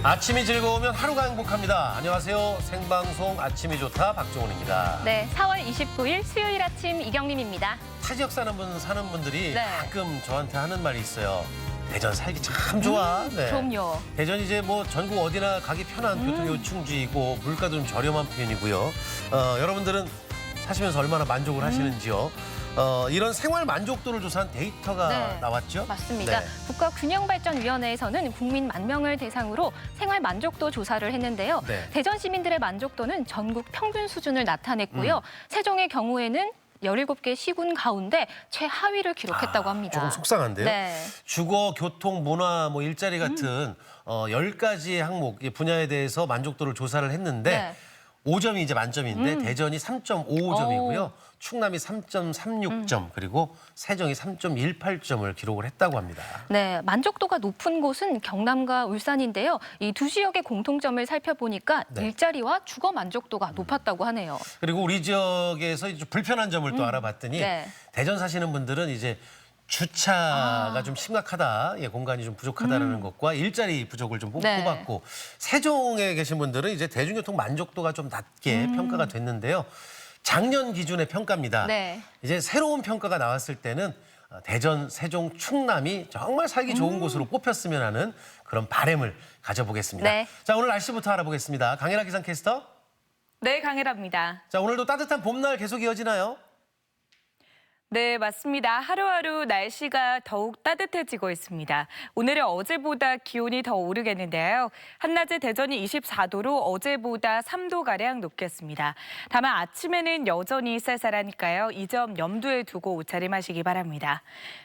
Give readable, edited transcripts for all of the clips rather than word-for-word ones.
아침이 즐거우면 하루가 행복합니다. 안녕하세요. 생방송 아침이 좋다 박종훈입니다. 네, 4월 29일 수요일 아침 이경림입니다. 타 지역 사는 분들이 네. 가끔 저한테 하는 말이 있어요. 대전 살기 참 좋아. 네. 그럼요. 대전이 이제 뭐 전국 어디나 가기 편한 교통요충지이고 물가도 좀 저렴한 편이고요. 여러분들은 사시면서 얼마나 만족을 하시는지요. 이런 생활 만족도를 조사한 데이터가 네, 나왔죠? 맞습니다. 네. 국가균형발전위원회에서는 국민 10,000명을 대상으로 생활 만족도 조사를 했는데요. 네. 대전 시민들의 만족도는 전국 평균 수준을 나타냈고요. 세종의 경우에는 17개 시군 가운데 최하위를 기록했다고 합니다. 조금 속상한데요. 네. 주거, 교통, 문화, 뭐 일자리 같은 10가지 항목 분야에 대해서 만족도를 조사를 했는데 네. 5점이 이제 만점인데 대전이 3.55점이고요. 오. 충남이 3.36점 그리고 세종이 3.18점을 기록을 했다고 합니다. 네, 만족도가 높은 곳은 경남과 울산인데요. 이 두 지역의 공통점을 살펴보니까 네. 일자리와 주거 만족도가 높았다고 하네요. 그리고 우리 지역에서 이제 불편한 점을 또 알아봤더니 네. 대전 사시는 분들은 이제 주차가 좀 심각하다, 공간이 좀 부족하다는 것과 일자리 부족을 좀 네. 꼽았고 세종에 계신 분들은 이제 대중교통 만족도가 좀 낮게 평가가 됐는데요. 작년 기준의 평가입니다. 네. 이제 새로운 평가가 나왔을 때는 대전, 세종, 충남이 정말 살기 좋은 곳으로 뽑혔으면 하는 그런 바람을 가져보겠습니다. 네. 자, 오늘 날씨부터 알아보겠습니다. 강혜라 기상캐스터. 네, 강혜라입니다. 자, 오늘도 따뜻한 봄날 계속 이어지나요? 네, 맞습니다. 하루하루 날씨가 더욱 따뜻해지고 있습니다. 오늘은 어제보다 기온이 더 오르겠는데요. 한낮에 대전이 24도로 어제보다 3도가량 높겠습니다. 다만 아침에는 여전히 쌀쌀하니까요. 이 점 염두에 두고 옷차림하시기 바랍니다.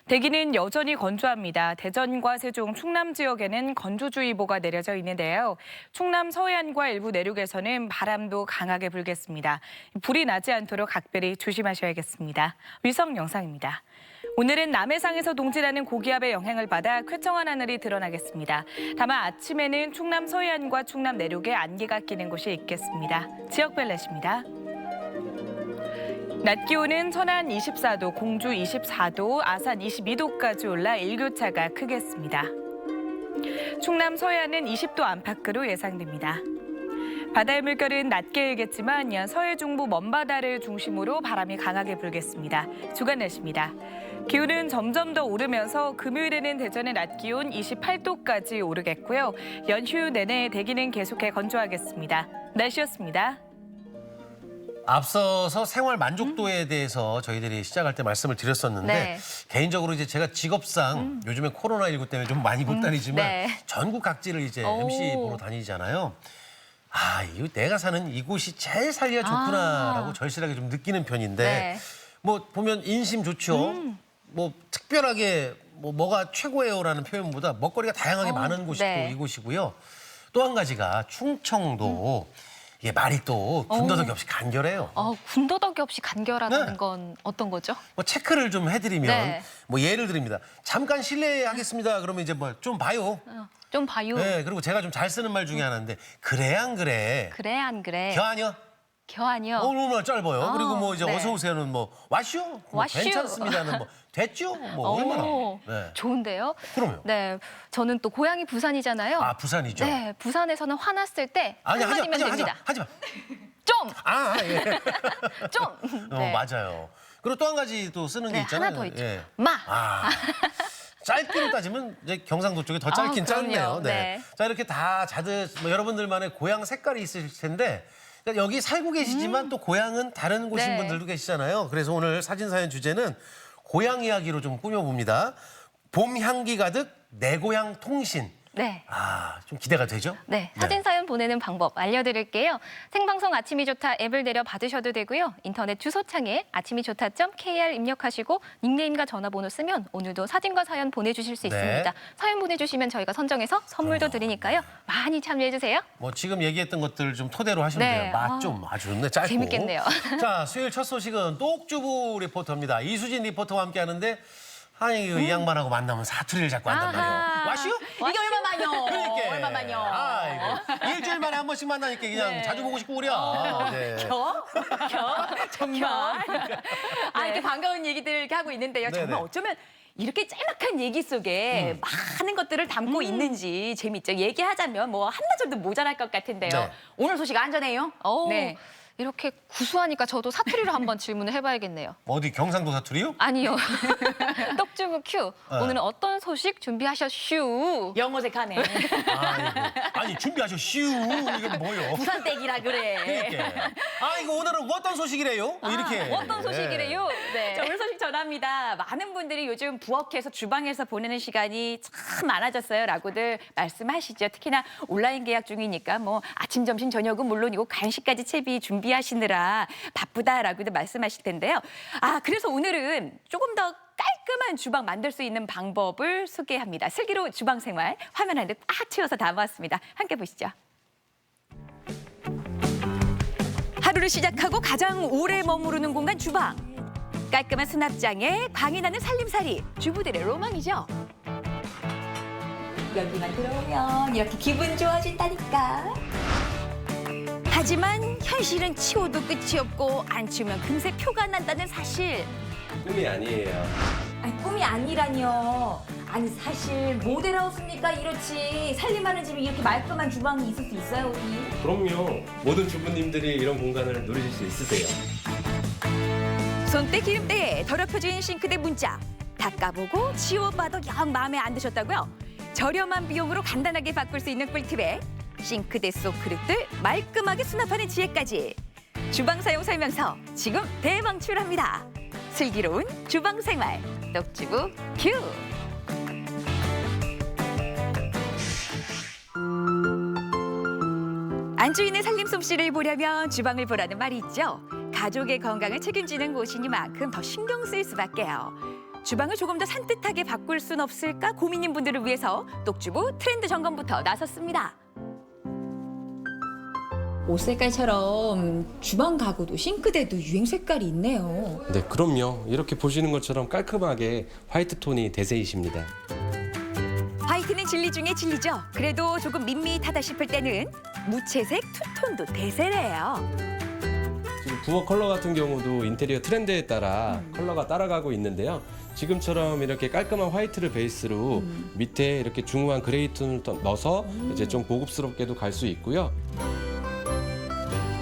대기는 여전히 건조합니다. 대전과 세종, 충남 지역에는 건조주의보가 내려져 있는데요. 충남 서해안과 일부 내륙에서는 바람도 강하게 불겠습니다. 불이 나지 않도록 각별히 조심하셔야겠습니다. 위성 영상입니다. 오늘은 남해상에서 동진하는 고기압의 영향을 받아 쾌청한 하늘이 드러나겠습니다. 다만 아침에는 충남 서해안과 충남 내륙에 안개가 끼는 곳이 있겠습니다. 지역별 날씨입니다. 낮 기온은 천안 24도, 공주 24도, 아산 22도까지 올라 일교차가 크겠습니다. 충남 서해안은 20도 안팎으로 예상됩니다. 바다의 물결은 낮게 일겠지만 서해 중부 먼바다를 중심으로 바람이 강하게 불겠습니다. 주간 날씨입니다. 기온은 점점 더 오르면서 금요일에는 대전의 낮 기온 28도까지 오르겠고요. 연휴 내내 대기는 계속해 건조하겠습니다. 날씨였습니다. 앞서서 생활 만족도에 대해서 저희들이 시작할 때 말씀을 드렸었는데 네. 개인적으로 이제 제가 직업상 요즘에 코로나19 때문에 좀 많이 못 다니지만 네. 전국 각지를 이제 오. MC 보러 다니잖아요. 아, 이거 내가 사는 이곳이 제일 살기가 좋구나라고 절실하게 좀 느끼는 편인데 네. 뭐 보면 인심 좋죠. 뭐 특별하게 뭐가 최고예요라는 표현보다 먹거리가 다양하게 많은 곳이 네. 또 이곳이고요. 또 한 가지가 충청도 이게 말이 또 군더더기 없이 간결해요. 군더더기 없이 간결하다는 네. 건 어떤 거죠? 뭐 체크를 좀 해드리면 네. 뭐 예를 드립니다. 잠깐 실례하겠습니다. 그러면 이제 뭐 좀 봐요. 좀 봐요. 네, 그리고 제가 좀 잘 쓰는 말 중에 하나인데 그래 안 그래? 그래 안 그래? 겨 아니야? 겨아니요. 너무 짧아요. 그리고 뭐 이제 네. 어서 오세요는 뭐 와슈? 뭐 와슈. 괜찮습니다는 뭐 됐죠? 뭐 얼마나? 네. 좋은데요? 그럼요. 네, 저는 또 고향이 부산이잖아요. 아, 부산이죠? 네, 부산에서는 화났을 때 아니, 한마디면 하지 됩니다. 마. 좀! 아, 예. 좀! 네. 맞아요. 그리고 또 한 가지 또 쓰는 게 네, 있잖아요. 하나 더 있죠. 예. 마! 아. 짧기로 따지면 이제 경상도 쪽이 더 짧긴 그럼요. 짧네요. 네. 네. 자, 이렇게 다 뭐 여러분들만의 고향 색깔이 있으실 텐데 그러니까 여기 살고 계시지만 또 고향은 다른 곳인 네. 분들도 계시잖아요. 그래서 오늘 사진사연 주제는 고향 이야기로 좀 꾸며봅니다. 봄 향기 가득 내 고향 통신. 네. 아, 좀 기대가 되죠? 네, 사진 사연 보내는 방법 알려드릴게요. 생방송 아침이 좋다 앱을 내려 받으셔도 되고요. 인터넷 주소창에 아침이좋다.kr 입력하시고 닉네임과 전화번호 쓰면 오늘도 사진과 사연 보내주실 수 네. 있습니다. 사연 보내주시면 저희가 선정해서 선물도 드리니까요. 많이 참여해주세요. 뭐 지금 얘기했던 것들 좀 토대로 하시면 네. 돼요. 맛 좀 아주 좋네, 짧고. 재밌겠네요. 자, 수요일 첫 소식은 똑주부 리포터입니다. 이수진 리포터와 함께하는데 아니 이 양반하고 만나면 사투리를 자꾸 한단 말이에요. 와시오? 이게 얼마만요? 그러니까. 얼마만요? 아이고. 일주일 만에 한 번씩 만나니까 그냥 네. 자주 보고 싶고 그래요. 네. 정말. 아, 이렇게 반가운 얘기들 이렇게 하고 있는데요. 정말 네네. 어쩌면 이렇게 짤막한 얘기 속에 많은 것들을 담고 있는지 재밌죠. 얘기하자면 뭐 한나절도 모자랄 것 같은데요. 네. 오늘 소식 안전해요? 네. 이렇게 구수하니까 저도 사투리로 한번 질문을 해봐야겠네요. 어디 경상도 사투리요? 아니요. 떡주부 큐. 네. 오늘은 어떤 소식 준비하셨슈? 영어색하네. 아니 준비하셨슈 이게 뭐요? 부산댁이라 그래. 그러니까. 이거 오늘은 어떤 소식이래요? 뭐 이렇게. 어떤 소식이래요? 네. 자, 오늘 소식 전합니다. 많은 분들이 요즘 부엌에서 주방에서 보내는 시간이 참 많아졌어요. 라고들 말씀하시죠. 특히나 온라인 계약 중이니까 뭐 아침, 점심, 저녁은 물론이고 간식까지 채비 준비하시느라 바쁘다라고도 말씀하실 텐데요. 그래서 오늘은 조금 더 깔끔한 주방 만들 수 있는 방법을 소개합니다. 슬기로운 주방 생활 화면 안에 꽉 채워서 담아왔습니다. 함께 보시죠. 하루를 시작하고 가장 오래 머무르는 공간 주방. 깔끔한 수납장에 광이 나는 살림살이, 주부들의 로망이죠. 여기만 들어오면 이렇게 기분 좋아진다니까. 하지만 현실은 치워도 끝이 없고 안 치우면 금세 표가 난다는 사실. 꿈이 아니에요. 아니, 꿈이 아니라니요. 아니 사실 모델하우스니까 이렇지. 살림하는 집에 이렇게 말끔한 주방이 있을 수 있어요, 어디? 그럼요. 모든 주부님들이 이런 공간을 누리실 수 있으세요. 손때 기름때 더럽혀진 싱크대 문짝. 닦아보고 치워봐도 영 마음에 안 드셨다고요? 저렴한 비용으로 간단하게 바꿀 수 있는 꿀팁에 싱크대 속 그릇들 말끔하게 수납하는 지혜까지. 주방 사용 설명서 지금 대방출합니다. 슬기로운 주방 생활 떡주부 큐. 안주인의 살림 솜씨를 보려면 주방을 보라는 말이 있죠. 가족의 건강을 책임지는 곳이니만큼 더 신경 쓰일 수밖에요. 주방을 조금 더 산뜻하게 바꿀 순 없을까 고민인 분들을 위해서 똑주부 트렌드 점검부터 나섰습니다. 옷 색깔처럼 주방 가구도 싱크대도 유행 색깔이 있네요. 네, 그럼요. 이렇게 보시는 것처럼 깔끔하게 화이트 톤이 대세이십니다. 화이트는 진리 중에 진리죠. 그래도 조금 밋밋하다 싶을 때는 무채색 투톤도 대세래요. 지금 부엌 컬러 같은 경우도 인테리어 트렌드에 따라 컬러가 따라가고 있는데요. 지금처럼 이렇게 깔끔한 화이트를 베이스로 밑에 이렇게 중후한 그레이 톤을 넣어서 이제 좀 고급스럽게도 갈 수 있고요.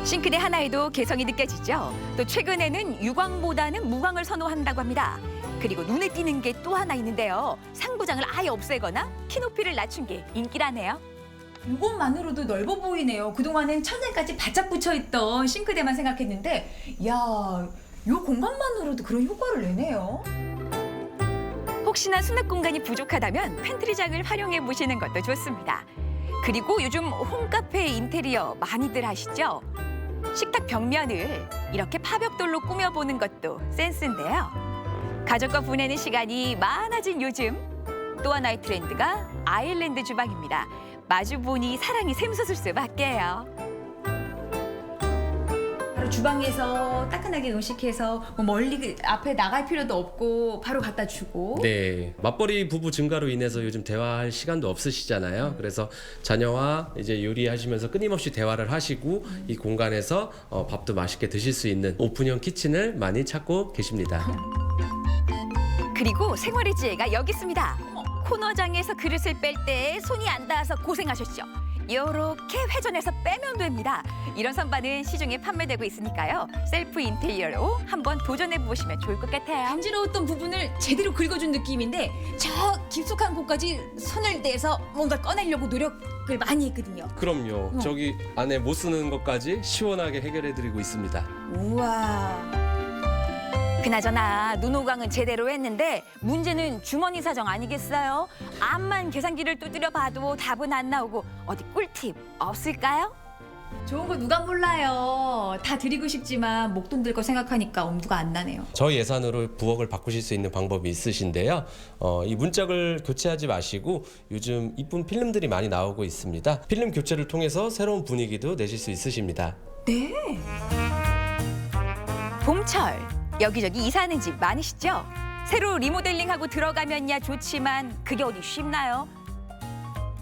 싱크대 하나에도 개성이 느껴지죠. 또 최근에는 유광보다는 무광을 선호한다고 합니다. 그리고 눈에 띄는 게 또 하나 있는데요. 상부장을 아예 없애거나 키높이를 낮춘 게 인기라네요. 이것만으로도 넓어 보이네요. 그동안엔 천장까지 바짝 붙여있던 싱크대만 생각했는데 이야, 이 공간만으로도 그런 효과를 내네요. 혹시나 수납 공간이 부족하다면 팬트리장을 활용해 보시는 것도 좋습니다. 그리고 요즘 홈카페 인테리어 많이들 하시죠? 식탁 벽면을 이렇게 파벽돌로 꾸며보는 것도 센스인데요. 가족과 보내는 시간이 많아진 요즘 또 하나의 트렌드가 아일랜드 주방입니다. 마주보니 사랑이 샘솟을 수밖에요. 바로 주방에서 따끈하게 음식해서 뭐 멀리 앞에 나갈 필요도 없고 바로 갖다 주고. 네, 맞벌이 부부 증가로 인해서 요즘 대화할 시간도 없으시잖아요. 그래서 자녀와 이제 요리하시면서 끊임없이 대화를 하시고 이 공간에서 밥도 맛있게 드실 수 있는 오픈형 키친을 많이 찾고 계십니다. 그리고 생활의 지혜가 여기 있습니다. 코너장에서 그릇을 뺄 때 손이 안 닿아서 고생하셨죠? 이렇게 회전해서 빼면 됩니다. 이런 선반은 시중에 판매되고 있으니까요. 셀프 인테리어로 한번 도전해 보시면 좋을 것 같아요. 간지러웠던 부분을 제대로 긁어준 느낌인데 저 깊숙한 곳까지 손을 대서 뭔가 꺼내려고 노력을 많이 했거든요. 그럼요. 저기 안에 못 쓰는 것까지 시원하게 해결해드리고 있습니다. 우와. 그나저나 눈호강은 제대로 했는데 문제는 주머니 사정 아니겠어요? 암만 계산기를 두드려 봐도 답은 안 나오고 어디 꿀팁 없을까요? 좋은 거 누가 몰라요. 다 드리고 싶지만 목돈 들 거 생각하니까 엄두가 안 나네요. 저희 예산으로 부엌을 바꾸실 수 있는 방법이 있으신데요. 이 문짝을 교체하지 마시고 요즘 이쁜 필름들이 많이 나오고 있습니다. 필름 교체를 통해서 새로운 분위기도 내실 수 있으십니다. 네. 봄철 여기저기 이사하는 집 많으시죠? 새로 리모델링하고 들어가면야 좋지만 그게 어디 쉽나요?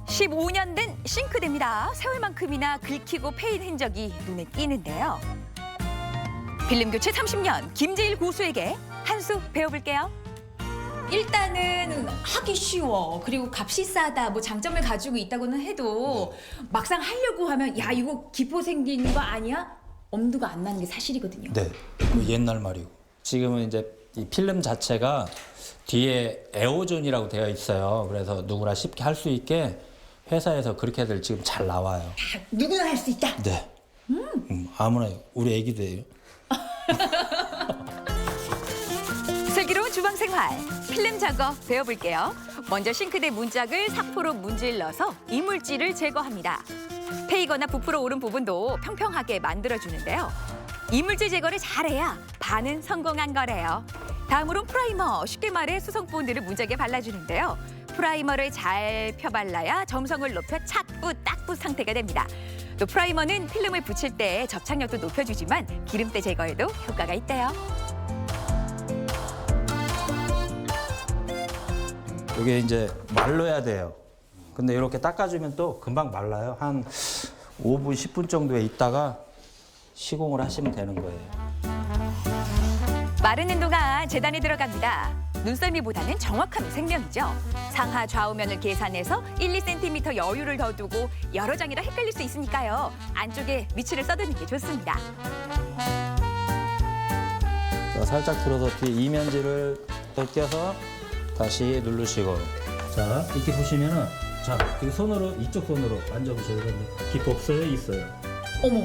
15년 된 싱크대입니다. 세월만큼이나 긁히고 패인 흔적이 눈에 띄는데요. 필름 교체 30년 김재일 고수에게 한 수 배워볼게요. 일단은 하기 쉬워. 그리고 값이 싸다. 뭐 장점을 가지고 있다고는 해도 막상 하려고 하면 야 이거 기포 생기는 거 아니야? 엄두가 안 나는 게 사실이거든요. 네, 그 옛날 말이고. 지금은 이제 이 필름 자체가 뒤에 에어존이라고 되어 있어요. 그래서 누구나 쉽게 할 수 있게 회사에서 그렇게들 지금 잘 나와요. 누구나 할 수 있다. 네. 아무나 우리 애기들이에요. 슬기로운 주방 생활, 필름 작업 배워볼게요. 먼저 싱크대 문짝을 사포로 문질러서 이물질을 제거합니다. 패이거나 부풀어 오른 부분도 평평하게 만들어주는데요. 이물질 제거를 잘해야 반은 성공한 거래요. 다음으로는 프라이머, 쉽게 말해 수성본드를 문짝에 발라주는데요. 프라이머를 잘 펴발라야 점성을 높여 착붙, 딱붙 상태가 됩니다. 또 프라이머는 필름을 붙일 때 접착력도 높여주지만 기름때 제거에도 효과가 있대요. 이게 이제 말려야 돼요. 근데 이렇게 닦아주면 또 금방 말라요. 한 5분, 10분 정도에 있다가 시공을 하시면 되는 거예요. 마르는 동안 재단에 들어갑니다. 눈썰미보다는 정확함이 생명이죠. 상하 좌우면을 계산해서 1, 2cm 여유를 더 두고 여러 장이라 헷갈릴 수 있으니까요. 안쪽에 위치를 써두는 게 좋습니다. 자, 살짝 들어서 뒤에 이면지를 벗겨서 다시 누르시고. 자, 이렇게 보시면은 자, 이 손으로 이쪽 손으로 만져보셔야 되는데 기포 없어요? 있어요. 어머,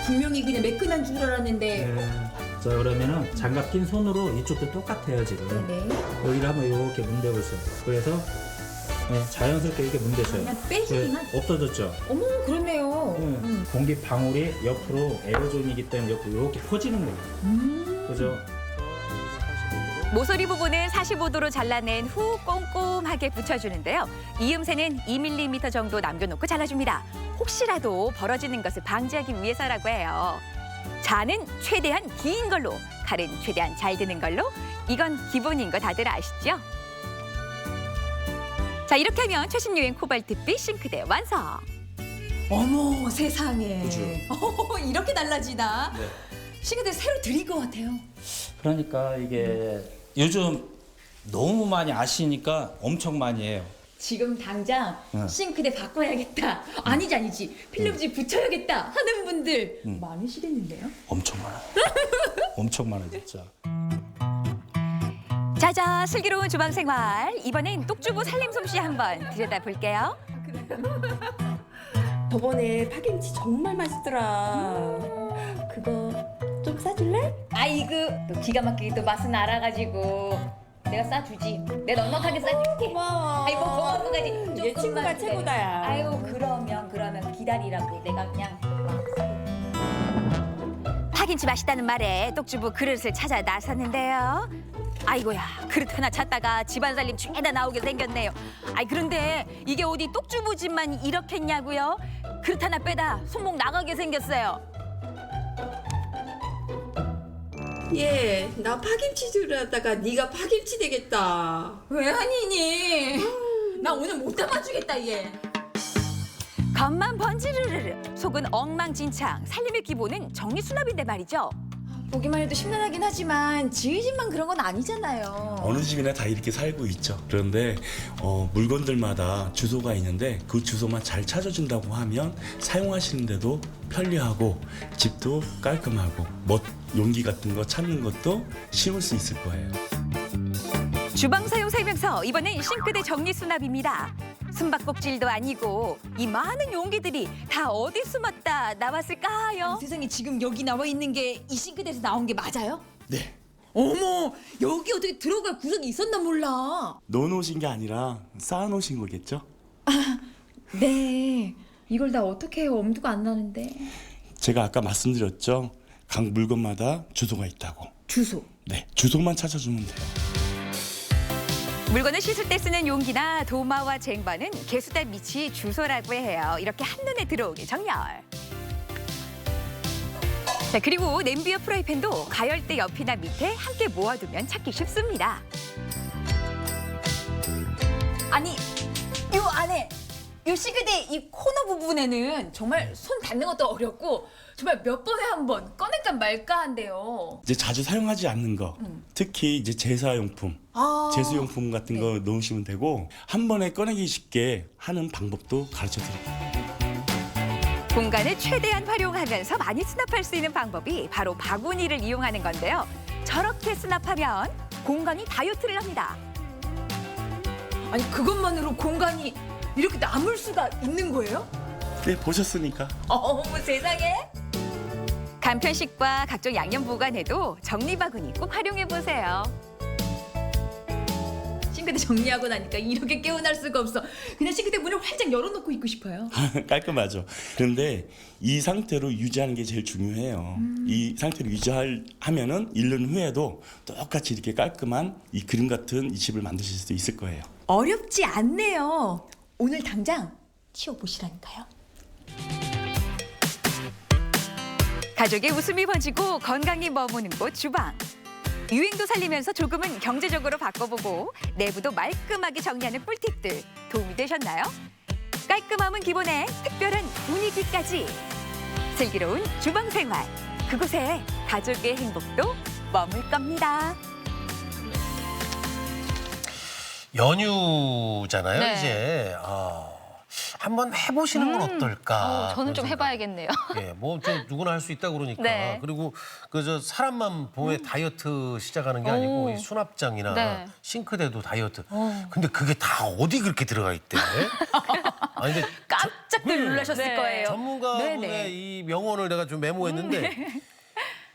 분명히 그냥 매끈한 줄 알았는데. 네. 자, 그러면은 장갑 낀 손으로 이쪽도 똑같아요, 지금. 네네. 여기를 한번 이렇게 문대보세요. 그래서 네, 자연스럽게 이렇게 문대셔요. 그냥 빼시기만? 네, 없어졌죠? 어머, 그렇네요. 네. 공기 방울이 옆으로 에어존이기 때문에 옆으로 이렇게 퍼지는 거예요. 그죠? 모서리 부분은 45도로 잘라낸 후 꼼꼼하게 붙여주는데요. 이음새는 2mm 정도 남겨놓고 잘라줍니다. 혹시라도 벌어지는 것을 방지하기 위해서라고 해요. 자는 최대한 긴 걸로, 칼은 최대한 잘 드는 걸로. 이건 기본인 거 다들 아시죠? 자, 이렇게 하면 최신 유행 코발트빛 싱크대 완성. 어머, 세상에. 그죠? 이렇게 달라지나? 네. 싱크대 새로 드릴 것 같아요. 그러니까 이게 요즘 너무 많이 아시니까 엄청 많이 해요. 지금 당장 응. 싱크대 바꿔야겠다. 아니지. 필름지 붙여야겠다 하는 분들 많으시겠는데요? 엄청 많아요. 엄청 많아요, 진짜. 자자, 슬기로운 주방 생활. 이번엔 똑주부 살림 솜씨 한번 들여다볼게요. 저번에 파김치 정말 맛있더라. 그거 좀 싸줄래? 아이고, 또 기가 막히게 또 맛은 알아가지고 내가 싸주지. 내가 넉넉하게 싸줄게. 고마워. 아이고, 고마운 거까지 얘 친구가 조금만 기다려. 최고다야. 아유, 그러면 기다리라고. 내가 그냥 파김치 맛있다는 말에 똑주부 그릇을 찾아 나섰는데요. 아이고야, 그릇 하나 찾다가 집안 살림 죄다 나오게 생겼네요. 아이, 그런데 이게 어디 똑주부 집만 이렇겠냐고요? 그릇 하나 빼다 손목 나가게 생겼어요. 얘, 나 파김치 주려다가 네가 파김치 되겠다. 왜 아니니? 나 오늘 못 담아주겠다 얘. 겉만 번지르르르, 속은 엉망진창. 살림의 기본은 정리수납인데 말이죠. 보기만 해도 심란하긴 하지만 지희 집만 그런 건 아니잖아요. 어느 집이나 다 이렇게 살고 있죠. 그런데 물건들마다 주소가 있는데 그 주소만 잘 찾아준다고 하면 사용하시는데도 편리하고 집도 깔끔하고 용기 같은 거 찾는 것도 쉬울 수 있을 거예요. 주방 사용 설명서, 이번엔 싱크대 정리수납입니다. 숨바꼭질도 아니고 이 많은 용기들이 다 어디 숨었다 나왔을까요? 세상에 지금 여기 나와 있는 게 이 싱크대에서 나온 게 맞아요? 네. 어머, 여기 어떻게 들어갈 구석이 있었나 몰라. 넣어놓으신 게 아니라 쌓아놓으신 거겠죠? 네, 이걸 다 어떻게 해요? 엄두가 안 나는데. 제가 아까 말씀드렸죠. 각 물건마다 주소가 있다고. 주소. 네, 주소만 찾아주면 돼요. 물건을 씻을 때 쓰는 용기나 도마와 쟁반은 개수대 밑이 주소라고 해요. 이렇게 한눈에 들어오게 정렬. 자, 그리고 냄비와 프라이팬도 가열대 옆이나 밑에 함께 모아두면 찾기 쉽습니다. 아니, 요 안에 이 싱크대 이 코너 부분에는 정말 손 닿는 것도 어렵고 정말 몇 번에 한 번 꺼낼까 말까 한데요. 이제 자주 사용하지 않는 거, 특히 이제 제사용품, 제수용품 같은 거 넣으시면 되고 한 번에 꺼내기 쉽게 하는 방법도 가르쳐 드릴게요. 공간을 최대한 활용하면서 많이 수납할 수 있는 방법이 바로 바구니를 이용하는 건데요. 저렇게 수납하면 공간이 다이어트를 합니다. 아니 그것만으로 공간이 이렇게 남을 수가 있는 거예요? 네, 보셨으니까. 어머 세상에. 간편식과 각종 양념 보관에도 정리 바구니 꼭 활용해 보세요. 싱크대 정리하고 나니까 이렇게 깨어날 수가 없어. 그냥 싱크대 문을 활짝 열어놓고 있고 싶어요. 깔끔하죠. 그런데 이 상태로 유지하는 게 제일 중요해요. 이 상태로 유지하면은 1년 후에도 똑같이 이렇게 깔끔한 이 그림 같은 이 집을 만드실 수 있을 거예요. 어렵지 않네요. 오늘 당장 치워보시라니까요. 가족의 웃음이 번지고 건강이 머무는 곳 주방. 유행도 살리면서 조금은 경제적으로 바꿔보고 내부도 말끔하게 정리하는 꿀팁들 도움이 되셨나요? 깔끔함은 기본에 특별한 분위기까지. 슬기로운 주방 생활. 그곳에 가족의 행복도 머물 겁니다. 연휴잖아요, 네. 이제. 한번 해보시는 건 어떨까? 저는 좀 그런 생각. 해봐야겠네요. 예, 뭐 좀 누구나 할 수 있다 그러니까. 네. 그리고 그 사람만 봄에 다이어트 시작하는 게 아니고 이 수납장이나 네. 싱크대도 다이어트. 근데 그게 다 어디 그렇게 들어가 있대? 아니 근데 깜짝들 놀라셨을 네. 거예요. 전문가분의 네네. 이 명언을 내가 좀 메모했는데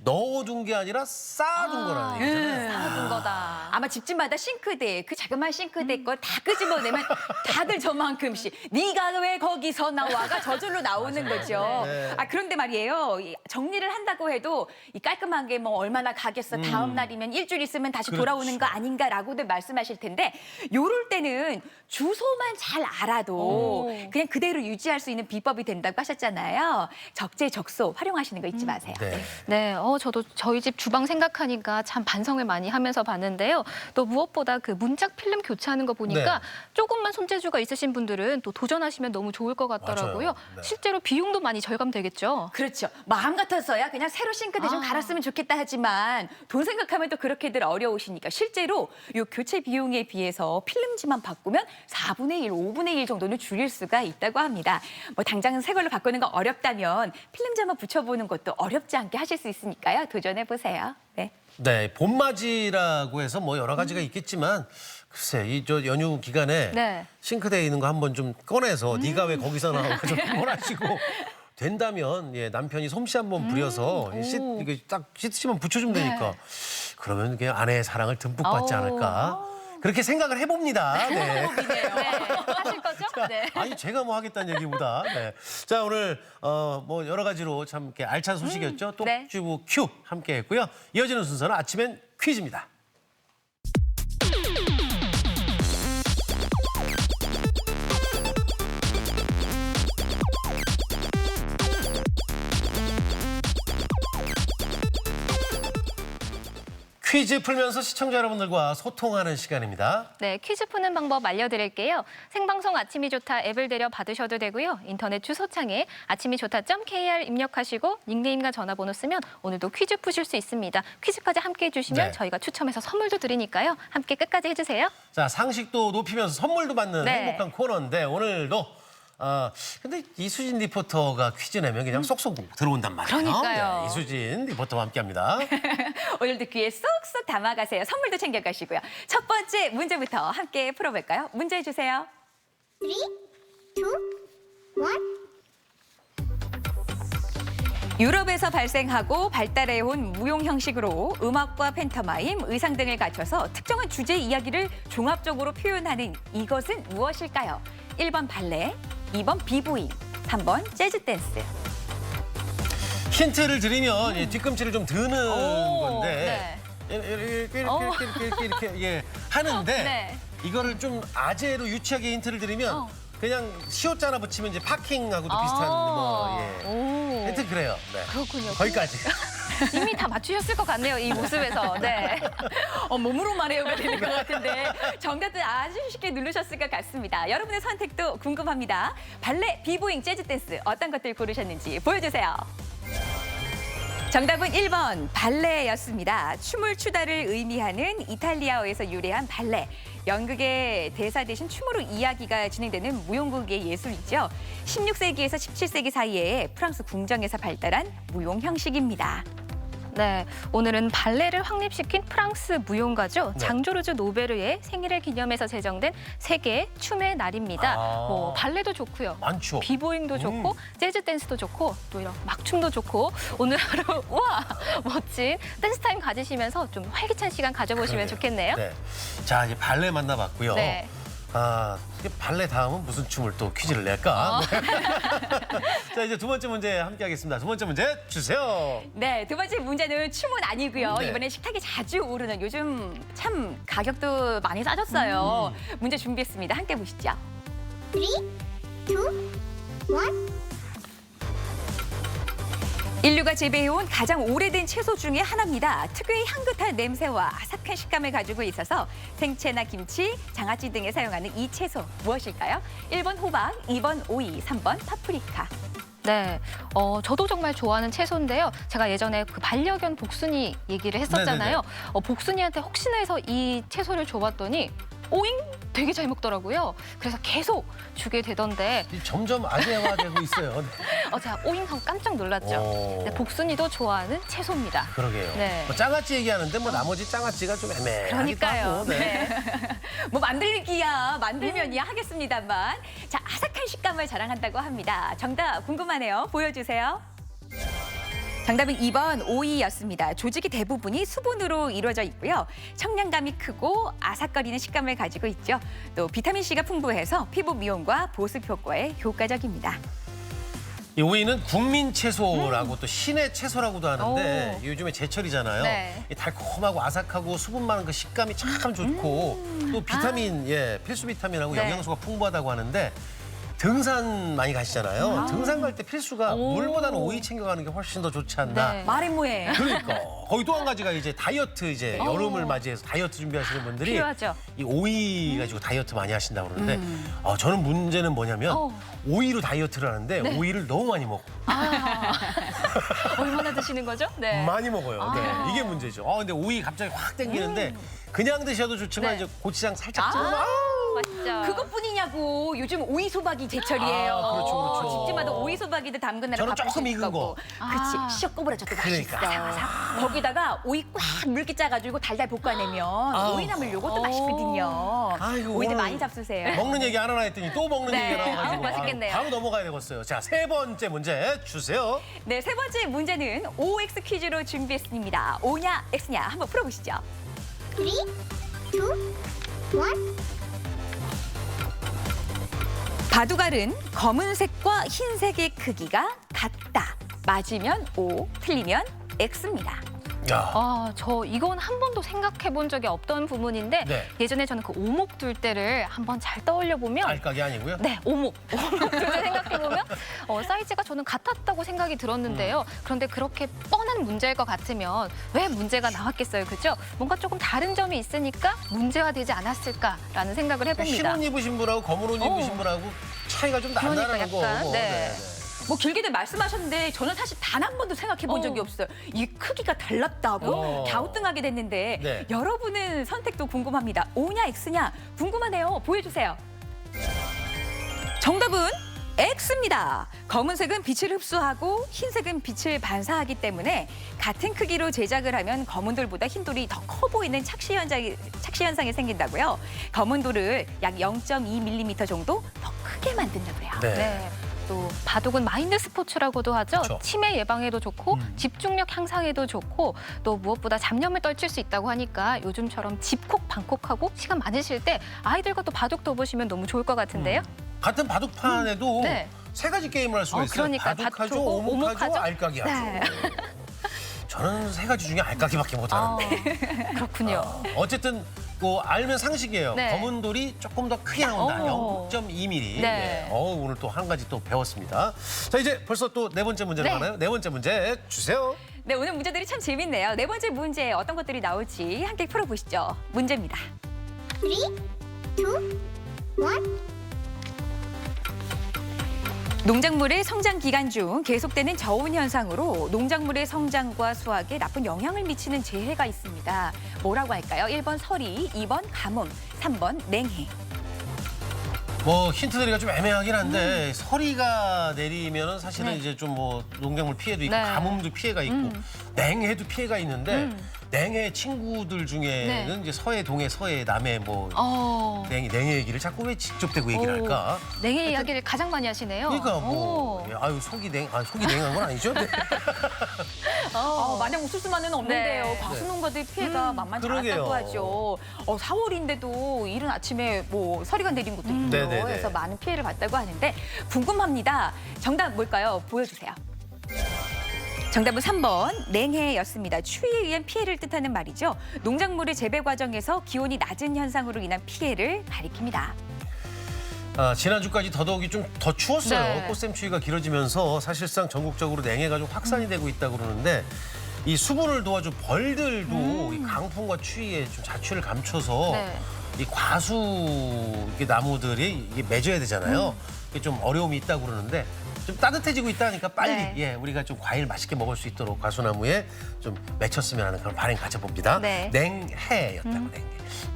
넣어둔 게 아니라 쌓아둔 거라는 얘기잖아요. 쌓아둔 거다. 아마 집집마다 싱크대, 그 자그마한 싱크대 걸 다 끄집어내면 다들 저만큼씩 네가 왜 거기서 나와가 저절로 나오는 거죠. 네. 그런데 말이에요. 이 정리를 한다고 해도 이 깔끔한 게 뭐 얼마나 가겠어. 다음 날이면 일주일 있으면 다시 돌아오는 거 아닌가라고들 말씀하실 텐데 요럴 때는 주소만 잘 알아도 그냥 그대로 유지할 수 있는 비법이 된다고 하셨잖아요. 적재적소 활용하시는 거 잊지 마세요. 네. 네, 저도 저희 집 주방 생각하니까 참 반성을 많이 하면서 봤는데요. 또 무엇보다 그 문짝 필름 교체하는 거 보니까 네. 조금만 손재주가 있으신 분들은 또 도전하시면 너무 좋을 것 같더라고요. 맞아요. 네. 실제로 비용도 많이 절감되겠죠. 그렇죠. 마음 같아서야 그냥 새로 싱크대 좀 갈았으면 좋겠다 하지만 돈 생각하면 또 그렇게들 어려우시니까 실제로 요 교체 비용에 비해서 필름지만 바꾸면 4분의 1, 5분의 1 정도는 줄일 수가 있다고 합니다. 뭐 당장은 새 걸로 바꾸는 거 어렵다면 필름지만 붙여보는 것도 어렵지 않게 하실 수 있으니까요. 도전해보세요. 네. 네, 봄맞이라고 해서 뭐 여러 가지가 있겠지만 글쎄 이 저 연휴 기간에 네. 싱크대에 있는 거 한번 좀 꺼내서 네가 왜 거기서 나와 좀 그만하시고 된다면 예, 남편이 솜씨 한번 부려서 이거 딱 시트지만 붙여주면 되니까 그러면 그냥 아내의 사랑을 듬뿍 받지 않을까 그렇게 생각을 해봅니다. 네. 하실 거죠? 네. 아니 제가 뭐 하겠다는 얘기보다. 네. 자 오늘 뭐 여러 가지로 참 이렇게 알찬 소식이었죠. 네. 똑주부 큐 함께했고요. 이어지는 순서는 아침엔 퀴즈입니다. 퀴즈 풀면서 시청자 여러분들과 소통하는 시간입니다. 네, 퀴즈 푸는 방법 알려드릴게요. 생방송 아침이 좋다 앱을 내려 받으셔도 되고요. 인터넷 주소창에 아침이 좋다.kr 입력하시고 닉네임과 전화번호 쓰면 오늘도 퀴즈 푸실 수 있습니다. 퀴즈까지 함께 해주시면 네. 저희가 추첨해서 선물도 드리니까요. 함께 끝까지 해주세요. 자 상식도 높이면서 선물도 받는 네. 행복한 코너인데 오늘도 근데 이수진 리포터가 퀴즈 내면 그냥 쏙쏙 들어온단 말이에요. 그러니까요. 네, 이수진 리포터와 함께합니다. 오늘도 귀에 쏙쏙 담아가세요. 선물도 챙겨가시고요. 첫 번째 문제부터 함께 풀어볼까요? 문제 주세요. 3, 2, 1. 유럽에서 발생하고 발달해온 무용 형식으로 음악과 팬터마임, 의상 등을 갖춰서 특정한 주제 이야기를 종합적으로 표현하는 이것은 무엇일까요? 1번 발레, 2번 비보잉, 3번 재즈 댄스. 힌트를 드리면 예, 뒤꿈치를 좀 드는 건데 네. 이렇게 예, 하는데 네. 이거를 좀 아재로 유치하게 힌트를 드리면 그냥 시옷자나 붙이면 이제 파킹하고도 비슷한 뭐 예. 오. 힌트 그래요. 네. 그렇군요. 거기까지. 이미 다 맞추셨을 것 같네요, 이 모습에서. 네. 몸으로 말해요가 되는 것 같은데 정답도 아주 쉽게 누르셨을 것 같습니다. 여러분의 선택도 궁금합니다. 발레, 비보잉, 재즈 댄스 어떤 것들 고르셨는지 보여주세요. 정답은 1번 발레였습니다. 춤을 추다를 의미하는 이탈리아어에서 유래한 발레. 연극의 대사 대신 춤으로 이야기가 진행되는 무용극의 예술이죠. 16세기에서 17세기 사이에 프랑스 궁정에서 발달한 무용 형식입니다. 네, 오늘은 발레를 확립시킨 프랑스 무용가죠. 네. 장조르주 노베르의 생일을 기념해서 제정된 세계 춤의 날입니다. 아. 뭐 발레도 좋고요. 많죠. 비보잉도 좋고 재즈 댄스도 좋고 또 이런 막춤도 좋고 오늘 하루 우와 멋진 댄스 타임 가지시면서 좀 활기찬 시간 가져보시면 그러게요. 좋겠네요. 네. 자, 이제 발레 만나봤고요. 네. 아, 이게 발레 다음은 무슨 춤을 또 퀴즈를 낼까? 네. 자, 이제 두 번째 문제 함께 하겠습니다. 두 번째 문제 주세요. 네, 두 번째 문제는 춤은 아니고요. 네. 이번에 식탁에 자주 오르는 요즘 참 가격도 많이 싸졌어요. 문제 준비했습니다. 함께 보시죠. 3, 2, 1. 인류가 재배해온 가장 오래된 채소 중에 하나입니다. 특유의 향긋한 냄새와 아삭한 식감을 가지고 있어서 생채나 김치, 장아찌 등에 사용하는 이 채소 무엇일까요? 1번 호박, 2번 오이, 3번 파프리카. 네, 저도 정말 좋아하는 채소인데요. 제가 예전에 그 반려견 복순이 얘기를 했었잖아요. 복순이한테 혹시나 해서 이 채소를 줘봤더니 오잉? 되게 잘 먹더라고요. 그래서 계속 주게 되던데 점점 아재화되고 있어요. 제가 오잉 하고 깜짝 놀랐죠. 오. 네, 복순이도 좋아하는 채소입니다. 그러게요. 네. 뭐 장아찌 얘기하는데 뭐 나머지 장아찌가 좀 애매하기도 그러니까요. 하고. 네. 뭐 만들기야 만들면이야 하겠습니다만 자 아삭한 식감을 자랑한다고 합니다. 정답 궁금하네요. 보여주세요. 정답은 2번 오이였습니다. 조직이 대부분이 수분으로 이루어져 있고요. 청량감이 크고 아삭거리는 식감을 가지고 있죠. 또 비타민C가 풍부해서 피부 미용과 보습 효과에 효과적입니다. 이 오이는 국민 채소라고 또 신의 채소라고도 하는데 요즘에 제철이잖아요. 네. 이 달콤하고 아삭하고 수분 많은 그 식감이 참 좋고 또 비타민, 필수 비타민하고 네. 영양소가 풍부하다고 하는데 등산 많이 가시잖아요. 등산 갈 때 필수가 물보다는 오이 챙겨가는 게 훨씬 더 좋지 않나. 네. 말해 뭐해. 그러니까 거기 또 한 가지가 이제 다이어트 이제 여름을 맞이해서 다이어트 준비하시는 분들이 필요하죠. 이 오이 가지고 다이어트 많이 하신다고 그러는데 저는 문제는 뭐냐면 오이로 다이어트를 하는데 오이를 너무 많이 먹어. 얼마나 드시는 거죠? 네. 많이 먹어요. 네, 이게 문제죠. 근데 오이 갑자기 확 땡기는데 그냥 드셔도 좋지만 네. 이제 고추장 살짝 찍으면 맛있죠. 그것뿐이냐고 요즘 오이 소박이 제철이에요. 그렇죠. 집집마다 오이 소박이들 담근 날에 저는 바쁘실 조금 익은 거고. 그치 시어 꼬부라져도 그러니까. 맛있어. 거기다가 오이 꽉 물기 짜가지고 달달 볶아내면 오이 나물 요것도 맛있거든요. 아이고, 오이들 오늘 많이 잡수세요. 먹는 얘기 안 하나 했더니 또 먹는 네. 얘기가 나와가지고 맛있겠네요. 바로 넘어가야 되겠어요. 자, 세 번째 문제 주세요. 네, 세 번째 문제는 OX 퀴즈로 준비했습니다. O냐 X냐 한번 풀어보시죠. 3, 2, 1. 바둑알은 검은색과 흰색의 크기가 같다. 맞으면 O, 틀리면 X입니다. 야, 저 이건 한 번도 생각해 본 적이 없던 부분인데 네. 예전에 저는 그 오목 둘 때를 한번 잘 떠올려 보면 알까기 아니고요. 네, 오목 둘 때 생각해 보면 사이즈가 저는 같았다고 생각이 들었는데요. 그런데 그렇게 뻔한 문제일 것 같으면 왜 문제가 나왔겠어요, 그죠? 뭔가 조금 다른 점이 있으니까 문제가 되지 않았을까라는 생각을 해봅니다. 흰옷 입으신 분하고 검은 옷 입으신 분하고 차이가 좀 그러니까 난다는 거. 약간, 네. 뭐 길게들 말씀하셨는데 저는 사실 단 한 번도 생각해 본 적이 없어요. 이 크기가 달랐다고 갸우뚱하게 됐는데 네. 여러분은 선택도 궁금합니다. O냐 X냐 궁금하네요. 보여주세요. 정답은 X입니다. 검은색은 빛을 흡수하고 흰색은 빛을 반사하기 때문에 같은 크기로 제작을 하면 검은 돌보다 흰 돌이 더 커 보이는 착시 현상이 생긴다고요. 검은 돌을 약 0.2mm 정도 더 크게 만든다고요. 네. 네. 또 바둑은 마인드 스포츠라고도 하죠. 그렇죠. 치매 예방에도 좋고 집중력 향상에도 좋고 또 무엇보다 잡념을 떨칠 수 있다고 하니까 요즘처럼 집콕 방콕하고 시간 많으실 때 아이들과 또 바둑 둬보시면 너무 좋을 것 같은데요. 같은 바둑판에도 네. 세 가지 게임을 할 수가 있어요. 그러니까 바둑하죠, 바둑하고 오목하죠, 오목하죠. 알까기 하죠. 네. 저는 세 가지 중에 알까기밖에 못하는데. 그렇군요. 어쨌든 뭐 알면 상식이에요. 네. 검은 돌이 조금 더 크게 나온다. 0.2mm. 네. 오늘 또 한 가지 또 배웠습니다. 자, 이제 벌써 또 네 번째 문제로 네. 가나요? 네 번째 문제 주세요. 네, 오늘 문제들이 참 재밌네요. 네 번째 문제 어떤 것들이 나올지 함께 풀어보시죠. 문제입니다. 3, 2, 1. 농작물의 성장 기간 중 계속되는 저온 현상으로 농작물의 성장과 수확에 나쁜 영향을 미치는 재해가 있습니다. 뭐라고 할까요? 1번 서리, 2번 가뭄, 3번 냉해. 뭐 힌트 드리기가 좀 애매하긴 한데 서리가 내리면은 사실은 이제 좀 뭐 농작물 피해도 있고 네. 가뭄도 피해가 있고 냉해도 피해가 있는데 냉해 친구들 중에는 이제 서해, 동해, 서해, 남해 뭐 냉해 얘기를 자꾸 왜 직접 대고 얘기를 할까? 냉해 이야기를 가장 많이 하시네요. 그러니까 뭐 아유 속이 냉한 건 아니죠? 네. 마냥 웃을 수만은 없는데요. 네. 과수농가들 피해가 만만치 그러게요. 않았다고 하죠. 4월인데도 이른 아침에 뭐 서리가 내린 곳도 있고요. 네네네. 그래서 많은 피해를 봤다고 하는데 궁금합니다. 정답 뭘까요? 보여주세요. 정답은 3번 냉해였습니다. 추위에 의한 피해를 뜻하는 말이죠. 농작물의 재배 과정에서 기온이 낮은 현상으로 인한 피해를 가리킵니다. 지난주까지 더더욱이 좀 더 추웠어요. 네. 꽃샘추위가 길어지면서 사실상 전국적으로 냉해가 좀 확산이 되고 있다고 그러는데 이 수분을 도와준 벌들도 이 강풍과 추위에 좀 자취를 감춰서 네. 이 과수 이게 나무들이 이게 맺어야 되잖아요. 이게 좀 어려움이 있다고 그러는데 좀 따뜻해지고 있다니까 빨리 네. 우리가 좀 과일 맛있게 먹을 수 있도록 과수나무에 좀 맺혔으면 하는 그런 바람 가져봅니다. 네. 냉해였다고 냉해.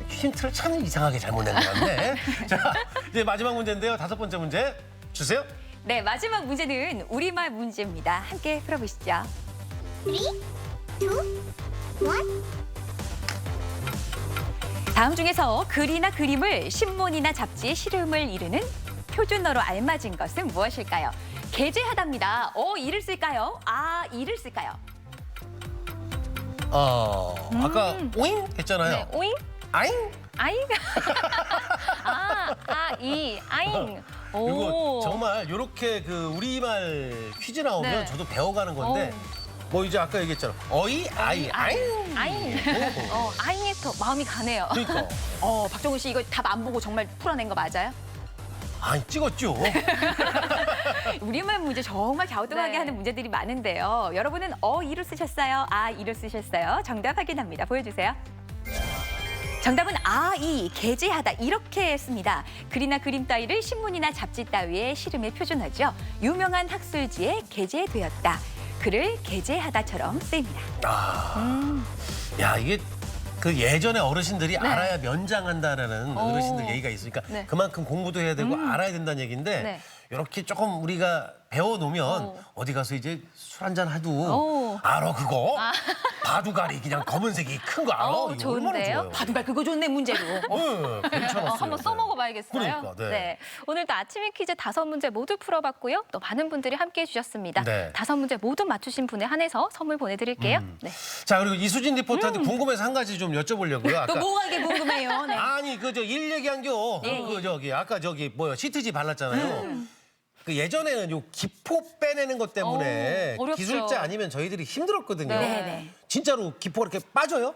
힌트를 참 이상하게 잘못 낸 것 같네. 자, 이제 마지막 문제인데요. 5번째 문제 주세요. 네, 마지막 문제는 우리말 문제입니다. 함께 풀어보시죠. 3, 2, 1. 다음 중에서 글이나 그림을 신문이나 잡지에 실음을 이르는 표준어로 알맞은 것은 무엇일까요? 게재하답니다. 이를 쓸까요? 이를 쓸까요? 아까 오잉 했잖아요. 네, 오잉? 아잉? 아잉? 아잉. 이거 정말 이렇게 그 우리말 퀴즈 나오면 네. 저도 배워가는 건데 뭐 이제 아까 얘기했잖아. 어이, 아이, 아잉. 아잉. 아잉에 더 마음이 가네요. 그러니까. 박정훈 씨 이거 답 안 보고 정말 풀어낸 거 맞아요? 아니 찍었죠. 우리말 문제 정말 갸우뚱하게 네. 하는 문제들이 많은데요. 여러분은 이를 쓰셨어요? 이를 쓰셨어요? 정답 확인합니다. 보여주세요. 정답은 게재하다 이렇게 씁니다. 글이나 그림 따위를 신문이나 잡지 따위에 실음의 표준어죠. 유명한 학술지에 게재되었다. 글을 게재하다처럼 쓰입니다. 야 이게 그 예전에 어르신들이 알아야 면장한다라는 어르신들 얘기가 있으니까 네. 그만큼 공부도 해야 되고 알아야 된다는 얘기인데 네. 이렇게 조금 우리가 배워놓으면 어디 가서 이제 술 한잔 해도 알아 그거? 바둑알이 그냥 검은색이 큰 거 알아? 이거 얼마나 좋은데요? 좋아요. 바둑알 그거 좋네 문제로. 괜찮았어요. 한번 써먹어봐야겠어요. 그러니까, 네. 오늘도 아침에 퀴즈 5문제 모두 풀어봤고요. 또 많은 분들이 함께해 주셨습니다. 네. 5문제 모두 맞추신 분에 한해서 선물 보내드릴게요. 네. 자 그리고 이수진 리포터한테 궁금해서 한 가지 좀 여쭤보려고요. 아까 또 뭐가 이게 궁금해요. 네. 아니 그 저 일 얘기한겨. 그 저기 아까 저기 뭐야 시트지 발랐잖아요. 그 예전에는 요 기포 빼내는 것 때문에 어렵죠. 기술자 아니면 저희들이 힘들었거든요. 네네. 진짜로 기포가 이렇게 빠져요?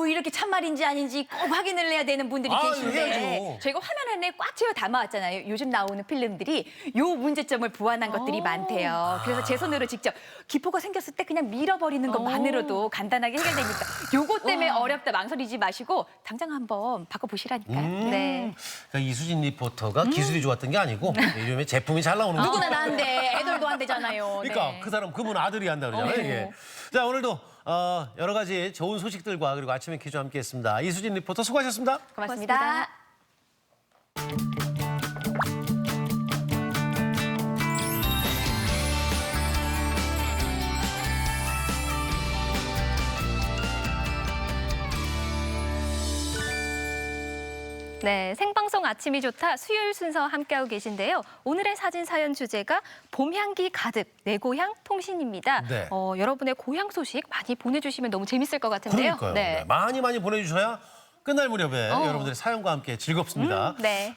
이렇게 참말인지 아닌지 꼭 확인을 해야 되는 분들이 계신데 해야죠. 저희가 화면 안에 꽉 채워 담아왔잖아요. 요즘 나오는 필름들이 요 문제점을 보완한 것들이 많대요. 그래서 제 손으로 직접 기포가 생겼을 때 그냥 밀어버리는 것만으로도 간단하게 해결되니까 요거 때문에 어렵다 망설이지 마시고 당장 한번 바꿔보시라니까요. 네. 그러니까 이수진 리포터가 기술이 좋았던 게 아니고 요즘에 제품이 잘 나오는 거죠. 누구나 나한테 애들도 안 되잖아요. 그러니까 네. 그 사람 그분 아들이 한다 그러잖아요. 이게. 자 오늘도 여러 가지 좋은 소식들과 그리고 아침에 퀴즈 함께했습니다. 이수진 리포터 수고하셨습니다. 고맙습니다. 네, 생방송 아침이 좋다 수요일 순서 함께하고 계신데요. 오늘의 사진 사연 주제가 봄 향기 가득 내 고향 통신입니다. 네. 여러분의 고향 소식 많이 보내주시면 너무 재밌을 것 같은데요. 그러니까요. 네. 많이 보내주셔야 끝날 무렵에 여러분들의 사연과 함께 즐겁습니다. 네.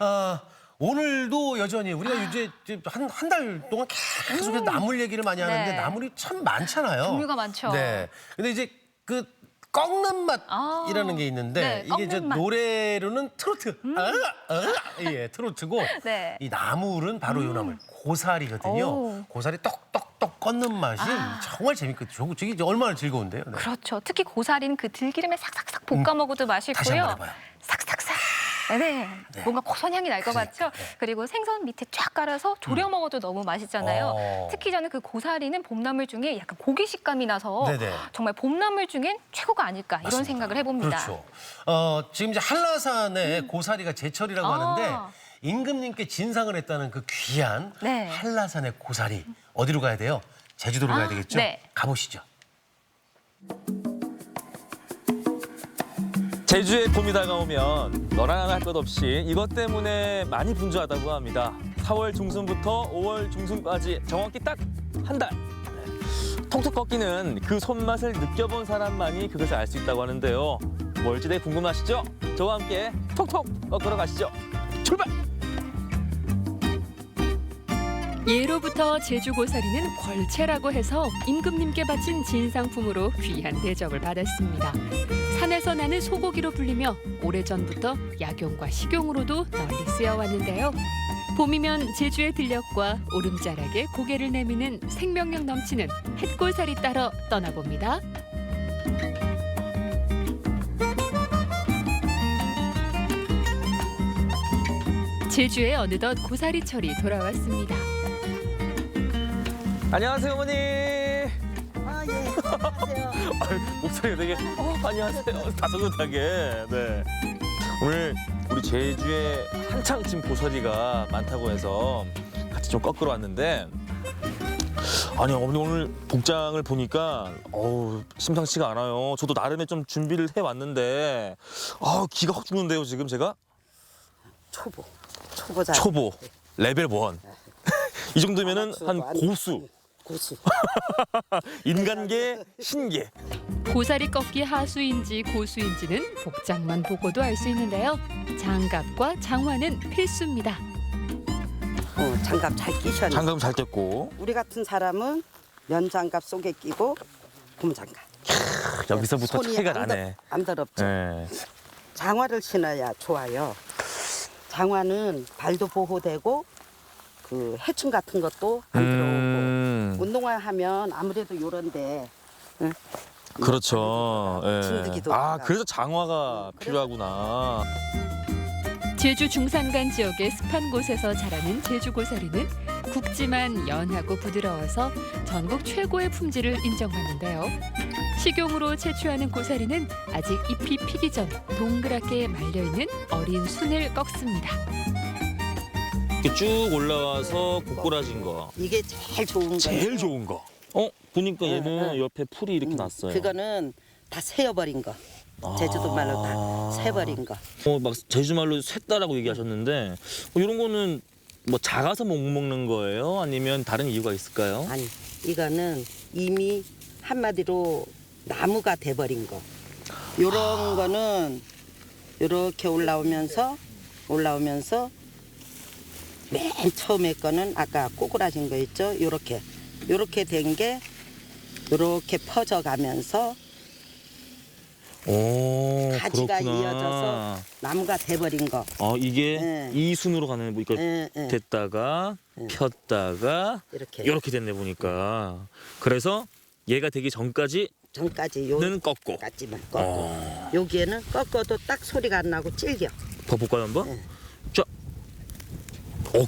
오늘도 여전히 우리가 이제 한 달 동안 계속 나물 얘기를 많이 하는데 네. 나물이 참 많잖아요. 종류가 많죠. 네. 근데 이제 그 꺾는 맛이라는 게 있는데 네, 이게 이제 꺾는 맛. 노래로는 트로트. 예, 트로트고 네. 이 나물은 바로 요 나물 고사리거든요. 오. 고사리 떡떡 떡떡 꺾는 맛이 정말 재밌거든요. 저게 얼마나 즐거운데요. 네. 그렇죠. 특히 고사리는 그 들기름에 싹싹싹 볶아 먹어도 다시 맛있고요. 한번 해봐요. 싹싹싹. 네. 뭔가 고소한 향이 날 것 같죠? 그리고 생선 밑에 쫙 깔아서 졸여 먹어도 너무 맛있잖아요. 특히 저는 그 고사리는 봄나물 중에 약간 고기 식감이 나서 네네. 정말 봄나물 중엔 최고가 아닐까 이런 맞습니다. 생각을 해봅니다. 그렇죠. 지금 이제 한라산에 고사리가 제철이라고 하는데 임금님께 진상을 했다는 그 귀한 네. 한라산의 고사리 어디로 가야 돼요? 제주도로 가야 되겠죠? 네. 가보시죠. 제주에 봄이 다가오면 너나 나나 할 것 없이 이것 때문에 많이 분주하다고 합니다. 4월 중순부터 5월 중순까지 정확히 딱 한 달. 톡톡 꺾이는 그 손맛을 느껴본 사람만이 그것을 알 수 있다고 하는데요. 뭘지 되게 궁금하시죠? 저와 함께 톡톡 꺾으러 가시죠. 출발! 예로부터 제주 고사리는 걸채라고 해서 임금님께 바친 진상품으로 귀한 대접을 받았습니다. 산에서 나는 소고기로 불리며 오래전부터 약용과 식용으로도 널리 쓰여왔는데요. 봄이면 제주의 들녘과 오름자락에 고개를 내미는 생명력 넘치는 햇고사리 따러 떠나봅니다. 제주에 어느덧 고사리철이 돌아왔습니다. 안녕하세요, 어머니. 아유, 목소리가 되게 안녕하세요. 다소곳하게. 네. 오늘 우리 제주에 한창 지금 고사리가 많다고 해서 같이 좀 꺾으러 왔는데 아니 어머니 오늘 복장을 보니까 심상치가 않아요. 저도 나름의 좀 준비를 해왔는데 기가 확 죽는데요 지금 제가? 초보자. 초보 레벨 1. 이 정도면은 한 고수. 인간계 신계. 고사리 꺾기 하수인지 고수인지는 복장만 보고도 알 수 있는데요. 장갑과 장화는 필수입니다. 장갑 잘 끼셔야 돼. 장갑은 잘 꼈고. 우리 같은 사람은 면장갑 속에 끼고 곰장갑. 여기서부터 손이 차이가 나네. 안 더럽죠. 네. 장화를 신어야 좋아요. 장화는 발도 보호되고 그 해충 같은 것도 안 들어오고 운동화 하면 아무래도 요런데 그렇죠. 예. 진드기도 그래서 장화가 필요하구나. 제주 중산간 지역의 습한 곳에서 자라는 제주 고사리는 굵지만 연하고 부드러워서 전국 최고의 품질을 인정받는데요. 식용으로 채취하는 고사리는 아직 잎이 피기 전 동그랗게 말려있는 어린 순을 꺾습니다. 이렇게 쭉 올라와서 고꾸라진 거. 이게 제일 좋은 거. 제일 좋은 거. 보니까 얘는 옆에 풀이 이렇게 났어요. 그거는 다 새어버린 거. 제주도 말로 다 새버린 거. 막 제주 말로 샜다라고 얘기하셨는데 이런 거는 뭐 작아서 못 먹는 거예요? 아니면 다른 이유가 있을까요? 아니, 이거는 이미 한마디로 나무가 돼버린 거. 요런 거는 이렇게 올라오면서 맨 처음에 거는 아까 꼬꾸라진 거 있죠? 요렇게 된 게 요렇게 퍼져가면서 가지가 그렇구나. 이어져서 나무가 돼버린 거. 이게 이 순으로 가는 뭐 이거 됐다가 폈다가 이렇게 됐네 보니까. 그래서 얘가 되기 전까지는 꺾고. 여기에는 꺾어도 딱 소리가 안 나고 찔겨. 더 볼까요 한번? 자.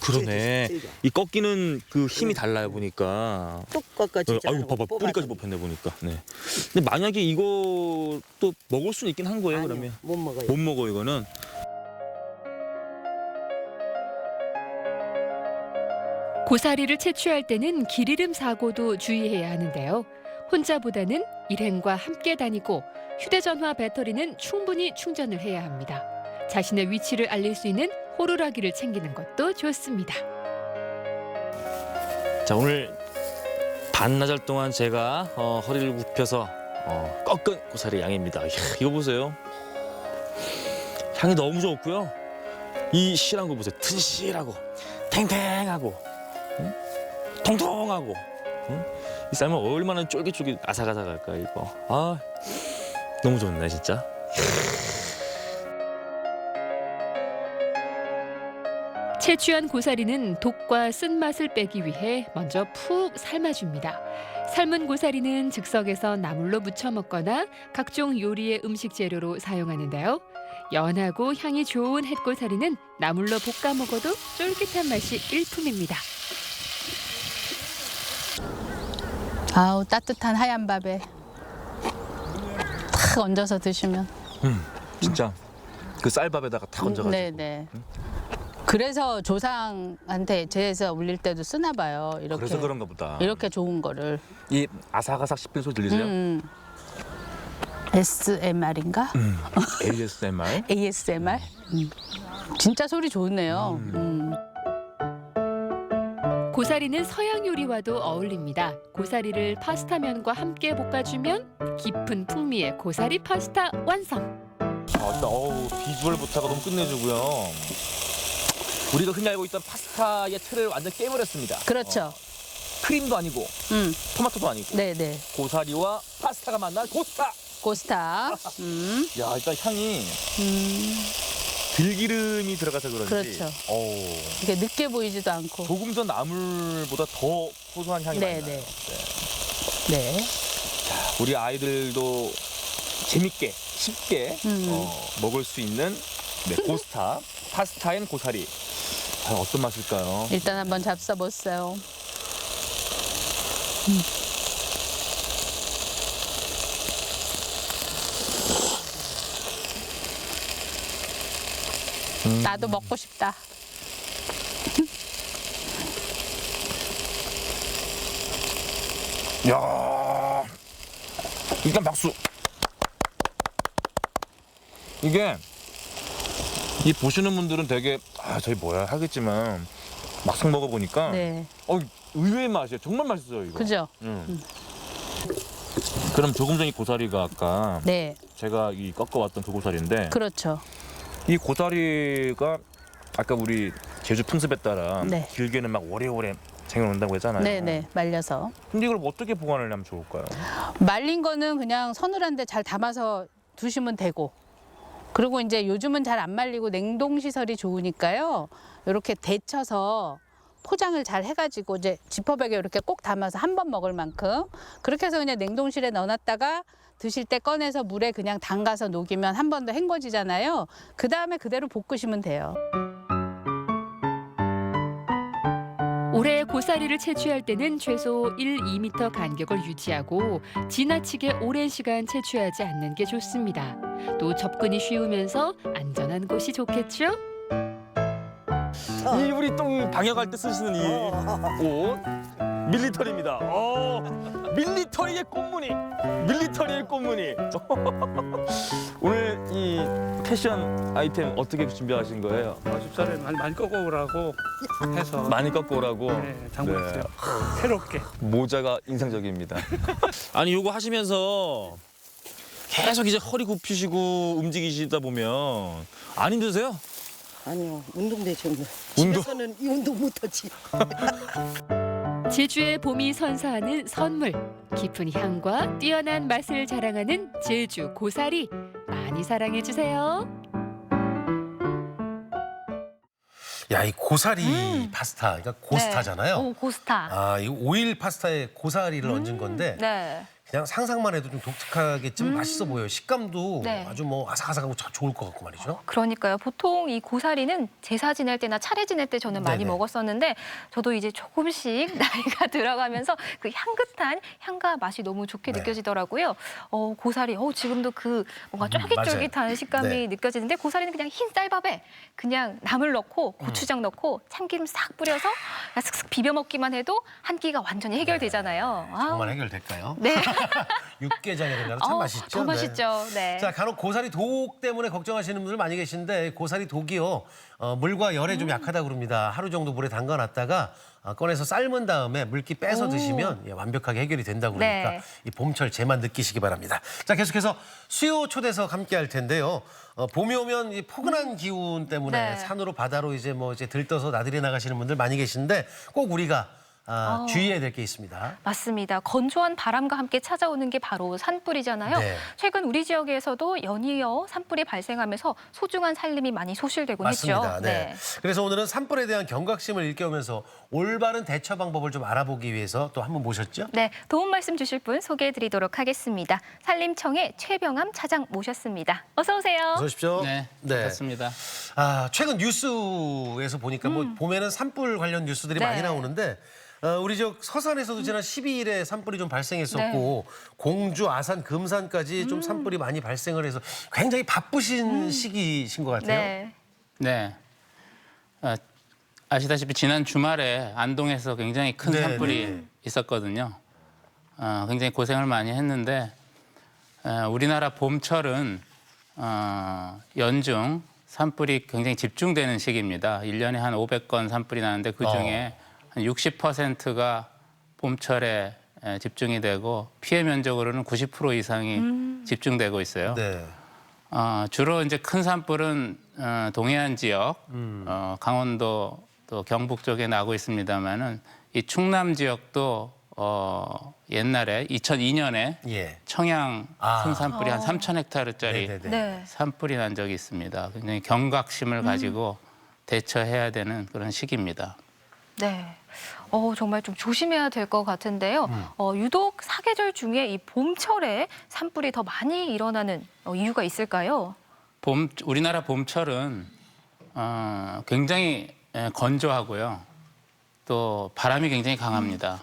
그러네. 찔겨. 이 꺾이는 그 힘이 달라요 보니까. 뚝 꺾어지지. 아유 봐봐 뿌리까지 뽑혔네 보니까. 네. 근데 만약에 이거 또 먹을 수는 있긴 한 거예요. 아니요, 그러면 못 먹어요. 못 먹어 이거는. 고사리를 채취할 때는 길이름 사고도 주의해야 하는데요. 혼자보다는 일행과 함께 다니고 휴대전화 배터리는 충분히 충전을 해야 합니다. 자신의 위치를 알릴 수 있는 호루라기를 챙기는 것도 좋습니다. 자 오늘 반나절 동안 제가 허리를 굽혀서 꺾은 고사리 양입니다. 이야, 이거 보세요. 향이 너무 좋고요. 이 실한 거 보세요. 튼실하고 탱탱하고 통통하고 이 삶은 얼마나 쫄깃쫄깃 아삭아삭할까 이거. 너무 좋네 진짜. 채취한 고사리는 독과 쓴맛을 빼기 위해 먼저 푹 삶아줍니다. 삶은 고사리는 즉석에서 나물로 무쳐 먹거나 각종 요리의 음식 재료로 사용하는데요. 연하고 향이 좋은 햇고사리는 나물로 볶아 먹어도 쫄깃한 맛이 일품입니다. 아우, 따뜻한 하얀 밥에 탁 얹어서 드시면. 진짜 그 쌀밥에다가 탁 얹어가지고. 네네. 그래서 조상한테 제에서 울릴 때도 쓰나 봐요. 이렇게. 그래서 그런가 보다. 이렇게 좋은 거를. 이 아삭아삭 씹히는 소리 들리세요? SMR인가? ASMR? ASMR? 진짜 소리 좋네요. 고사리는 서양 요리와도 어울립니다. 고사리를 파스타면과 함께 볶아주면 깊은 풍미의 고사리 파스타 완성. 어우, 비주얼부터가 너무 끝내주고요. 우리가 흔히 알고 있던 파스타의 틀을 완전 깨버렸습니다. 그렇죠. 크림도 아니고 토마토도 아니고 네네. 고사리와 파스타가 만난 고스타. 고스타. 야, 일단 향이 들기름이 들어가서 그런지. 그렇죠. 이게 늦게 보이지도 않고. 조금 전 나물보다 더 고소한 향이 많이 나요. 네. 자, 우리 아이들도 재밌게 쉽게 먹을 수 있는 고스타 파스타엔 고사리. 과연 어떤 맛일까요? 일단 한번 잡숴보세요. 나도 먹고 싶다. 야, 일단 박수. 이게 이 보시는 분들은 되게 저희 뭐야 하겠지만 막상 먹어보니까 네. 의외의 맛이에요. 정말 맛있어요 이거. 그죠? 그럼 조금 전에 고사리가 아까 네. 제가 이 꺾어왔던 그 고사리인데 그렇죠. 이 고사리가 아까 우리 제주 풍습에 따라 네. 길게는 막 오래오래 쟁여놓는다고 했잖아요. 네네. 말려서. 근데 이걸 어떻게 보관을 하면 좋을까요? 말린 거는 그냥 서늘한데 잘 담아서 두시면 되고. 그리고 이제 요즘은 잘 안 말리고 냉동시설이 좋으니까요. 이렇게 데쳐서 포장을 잘 해가지고 이제 지퍼백에 이렇게 꼭 담아서 한 번 먹을 만큼 그렇게 해서 그냥 냉동실에 넣어놨다가 드실 때 꺼내서 물에 그냥 담가서 녹이면 한 번 더 헹궈지잖아요. 그 다음에 그대로 볶으시면 돼요. 올해 고사리를 채취할 때는 최소 1-2m 간격을 유지하고 지나치게 오랜 시간 채취하지 않는 게 좋습니다. 또 접근이 쉬우면서 안전한 곳이 좋겠죠? 이 우리 똥 방역할 때 쓰시는 이 옷 밀리터리입니다. 밀리터리의 꽃무늬, 밀리터리의 꽃무늬. 오늘 이 패션 아이템 어떻게 준비하신 거예요? 집사를 많이 꺾어 오라고 해서 많이 꺾고 오라고. 장보셨어요. 새롭게. 모자가 인상적입니다. 아니 이거 하시면서 계속 이제 허리 굽히시고 움직이시다 보면 안 힘드세요? 아니요, 운동되죠. 운동? 집에서는 이 운동 못하지. 제주의 봄이 선사하는 선물, 깊은 향과 뛰어난 맛을 자랑하는 제주 고사리 많이 사랑해 주세요. 야, 이 고사리 파스타, 그러니까 고스타잖아요. 네. 오, 고스타. 이 오일 파스타에 고사리를 얹은 건데 네. 그냥 상상만 해도 좀 독특하겠지만 맛있어 보여요. 식감도 네. 아주 뭐 아삭아삭하고 좋을 것 같고 말이죠. 그러니까요. 보통 이 고사리는 제사 지낼 때나 차례 지낼 때 저는 많이 네네. 먹었었는데 저도 이제 조금씩 나이가 들어가면서 그 향긋한 향과 맛이 너무 좋게 네. 느껴지더라고요. 고사리, 지금도 그 뭔가 맞아요. 쫄깃쫄깃한 식감이 네. 느껴지는데 고사리는 그냥 흰 쌀밥에 그냥 나물 넣고 고추장 넣고 참기름 싹 뿌려서 그냥 슥슥 비벼 먹기만 해도 한 끼가 완전히 해결되잖아요. 정말 해결될까요? 네. 육개장에 들어가면 참 맛있죠. 더 맛있죠. 네. 자, 간혹 고사리 독 때문에 걱정하시는 분들 많이 계신데 고사리 독이요. 물과 열에 좀 약하다고 그럽니다. 하루 정도 물에 담가놨다가 꺼내서 삶은 다음에 물기 빼서 드시면 완벽하게 해결이 된다고 그러니까 네. 이 봄철 제만 느끼시기 바랍니다. 자, 계속해서 수요 초대석 함께 할 텐데요. 봄이 오면 이 포근한 기운 때문에 네. 산으로 바다로 이제 들떠서 나들이 나가시는 분들 많이 계신데 꼭 우리가 주의해야 될 게 있습니다. 맞습니다. 건조한 바람과 함께 찾아오는 게 바로 산불이잖아요. 네. 최근 우리 지역에서도 연이어 산불이 발생하면서 소중한 살림이 많이 소실되곤 맞습니다. 했죠. 네. 그래서 오늘은 산불에 대한 경각심을 일깨우면서 올바른 대처 방법을 좀 알아보기 위해서 또 한 분 모셨죠? 네, 도움 말씀 주실 분 소개해드리도록 하겠습니다. 산림청의 최병암 차장 모셨습니다. 어서 오세요. 어서 오십시오. 네, 맞습니다. 최근 뉴스에서 보니까 뭐 봄에는 산불 관련 뉴스들이 네. 많이 나오는데 우리 저 서산에서도 지난 12일에 산불이 좀 발생했었고 공주, 아산, 금산까지 좀 산불이 많이 발생을 해서 굉장히 바쁘신 시기신 것 같아요. 네. 아시다시피 지난 주말에 안동에서 굉장히 큰 네, 산불이 네. 있었거든요. 굉장히 고생을 많이 했는데 우리나라 봄철은 연중 산불이 굉장히 집중되는 시기입니다. 1년에 한 500건 산불이 나는데 그중에 한 60%가 봄철에 집중이 되고 피해 면적으로는 90% 이상이 집중되고 있어요. 네. 주로 이제 큰 산불은 동해안 지역, 강원도 또 경북 쪽에 나고 있습니다만은 이 충남 지역도 옛날에 2002년에 청양 큰 산불이 한 3,000헥타르짜리 네. 산불이 난 적이 있습니다. 굉장히 경각심을 가지고 대처해야 되는 그런 시기입니다. 네. 정말 좀 조심해야 될 것 같은데요. 유독 사계절 중에 이 봄철에 산불이 더 많이 일어나는 이유가 있을까요? 우리나라 봄철은 굉장히 건조하고요. 또 바람이 굉장히 강합니다.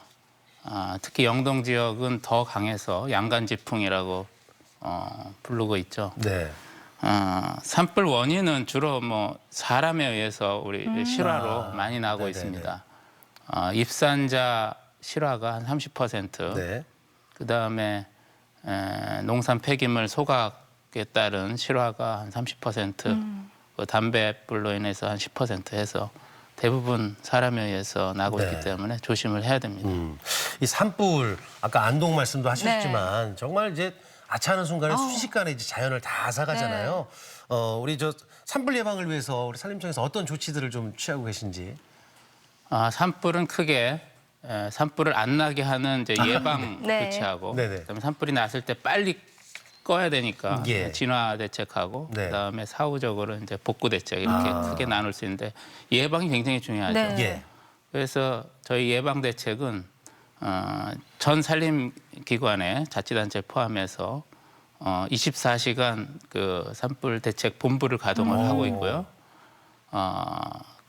특히 영동 지역은 더 강해서 양간지풍이라고 부르고 있죠. 네. 산불 원인은 주로 뭐 사람에 의해서 우리 실화로 많이 나고 있습니다. 입산자 실화가 한 30%, 네. 그다음에 농산 폐기물 소각에 따른 실화가 한 30%, 그 담배불로 인해서 한 10% 해서 대부분 사람에 의해서 나고 있기 때문에 조심을 해야 됩니다. 이 산불 아까 안동 말씀도 하셨지만 정말 이제 아차하는 순간에 순식간에 이제 자연을 다 앗아가잖아요. 우리 저 산불 예방을 위해서 우리 산림청에서 어떤 조치들을 좀 취하고 계신지. 산불은 크게 산불을 안 나게 하는 이제 예방 네. 조치하고 네네. 그다음에 산불이 났을 때 빨리 꺼야 되니까 예. 진화 대책하고 네. 그다음에 사후적으로 이제 복구 대책 이렇게 크게 나눌 수 있는데 예방이 굉장히 중요하죠. 네. 예. 그래서 저희 예방 대책은 전 산림기관에 자치단체 포함해서 24시간 그 산불 대책 본부를 가동을 하고 있고요.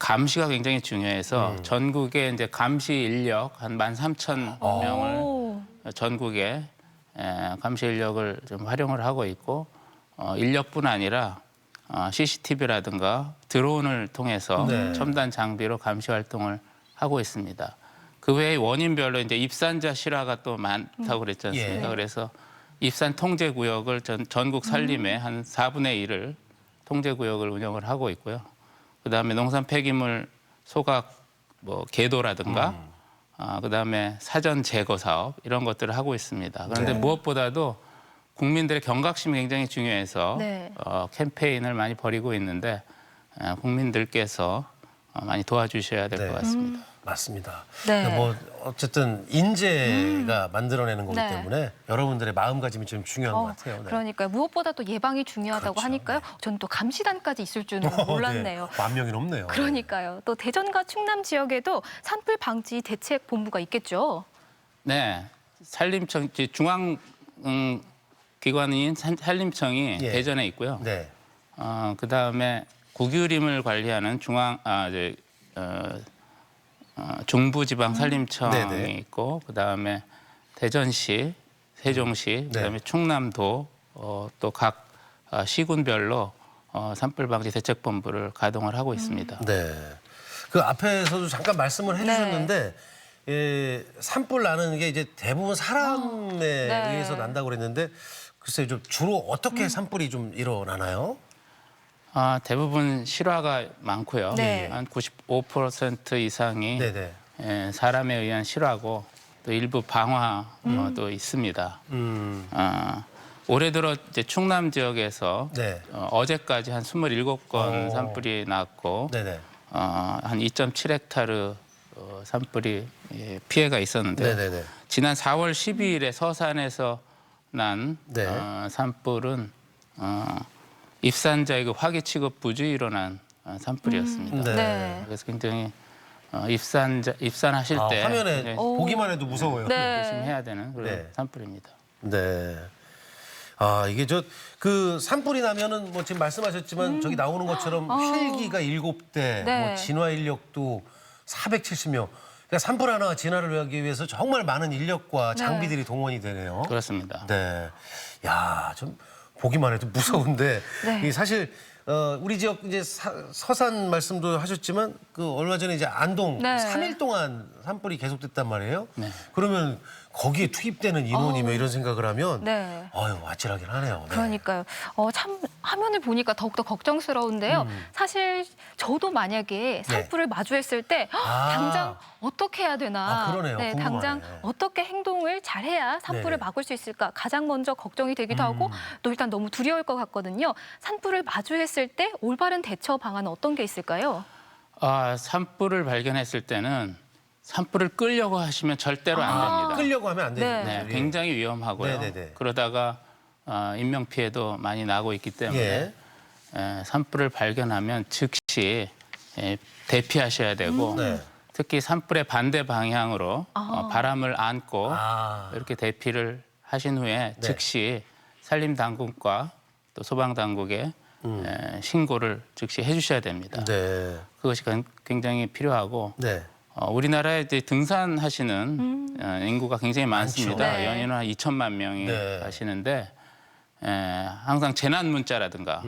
감시가 굉장히 중요해서 전국에 이제 감시 인력 한 13,000명을 전국에 감시 인력을 좀 활용을 하고 있고 인력뿐 아니라 CCTV라든가 드론을 통해서 첨단 장비로 감시 활동을 하고 있습니다. 그 외에 원인별로 이제 입산자 실화가 또 많다고 그랬지 않습니까? 그래서 입산 통제 구역을 전국 산림의 한 4분의 1을 통제 구역을 운영을 하고 있고요. 그다음에 농산 폐기물 소각 뭐 계도라든가 그다음에 사전 제거 사업 이런 것들을 하고 있습니다. 그런데 무엇보다도 국민들의 경각심이 굉장히 중요해서 캠페인을 많이 벌이고 있는데 국민들께서 많이 도와주셔야 될 것 같습니다. 맞습니다. 네. 뭐 어쨌든 인재가 만들어내는 거기 때문에 여러분들의 마음가짐이 좀 중요한 것 같아요. 네. 그러니까요. 무엇보다 또 예방이 중요하다고 하니까요. 저는 또 감시단까지 있을 줄은 몰랐네요. 만 명이 넘네요. 그러니까요. 또 대전과 충남 지역에도 산불 방지 대책 본부가 있겠죠. 네, 산림청 중앙 기관인 산림청이 대전에 있고요. 네. 그다음에 국유림을 관리하는 중부지방 산림청이 있고 그다음에 대전시, 세종시, 그다음에 충남도 또 각 시군별로 산불 방지 대책본부를 가동을 하고 있습니다. 네. 그 앞에서도 잠깐 말씀을 해주셨는데 산불 나는 게 이제 대부분 사람에 의해서 난다고 그랬는데 글쎄요, 좀 주로 어떻게 산불이 좀 일어나나요? 대부분 실화가 많고요. 한 95% 이상이 사람에 의한 실화고 또 일부 방화도 있습니다. 올해 들어 이제 충남 지역에서 어제까지 한 27건 산불이 났고 한 2.7헥타르 산불이 피해가 있었는데요. 네네네. 지난 4월 12일에 서산에서 난 산불은 입산자의 그 화기 취급 부주의로 난 산불이었습니다. 네. 그래서 굉장히 입산하실 때 화면에 보기만 해도 무서워요. 조심해야 되는 그런 산불입니다. 네. 아, 이게 그 산불이 나면은 뭐 지금 말씀하셨지만 저기 나오는 것처럼 헬기가 7대, 뭐 진화 인력도 470명. 그러니까 산불 하나 진화를 하기 위해서 정말 많은 인력과 장비들이 동원이 되네요. 그렇습니다. 네. 야, 좀 보기만 해도 무서운데 이 사실 우리 지역 이제 서산 말씀도 하셨지만 그 얼마 전에 이제 안동 3일 동안 산불이 계속됐단 말이에요. 그러면 거기에 투입되는 인원이며 이런 생각을 하면 아유 아찔하긴 하네요. 네. 그러니까요. 참 화면을 보니까 더욱더 걱정스러운데요. 사실 저도 만약에 산불을 마주했을 때 당장 어떻게 해야 되나. 그러네요. 궁금하네. 당장 어떻게 행동을 잘해야 산불을 막을 수 있을까. 가장 먼저 걱정이 되기도 하고 또 일단 너무 두려울 것 같거든요. 산불을 마주했을 때 올바른 대처 방안은 어떤 게 있을까요? 산불을 발견했을 때는 산불을 끄려고 하시면 절대로 안 됩니다. 끌려고 하면 안 되죠. 네, 굉장히 위험하고요. 그러다가 인명 피해도 많이 나고 있기 때문에 산불을 발견하면 즉시 대피하셔야 되고 특히 산불의 반대 방향으로 바람을 안고 이렇게 대피를 하신 후에 즉시 산림당국과 또 소방당국에 신고를 즉시 해주셔야 됩니다. 그것이 굉장히 필요하고 우리나라에 이제 등산하시는 인구가 굉장히 많습니다. 연인은 한 2천만 명이 하시는데 항상 재난 문자라든가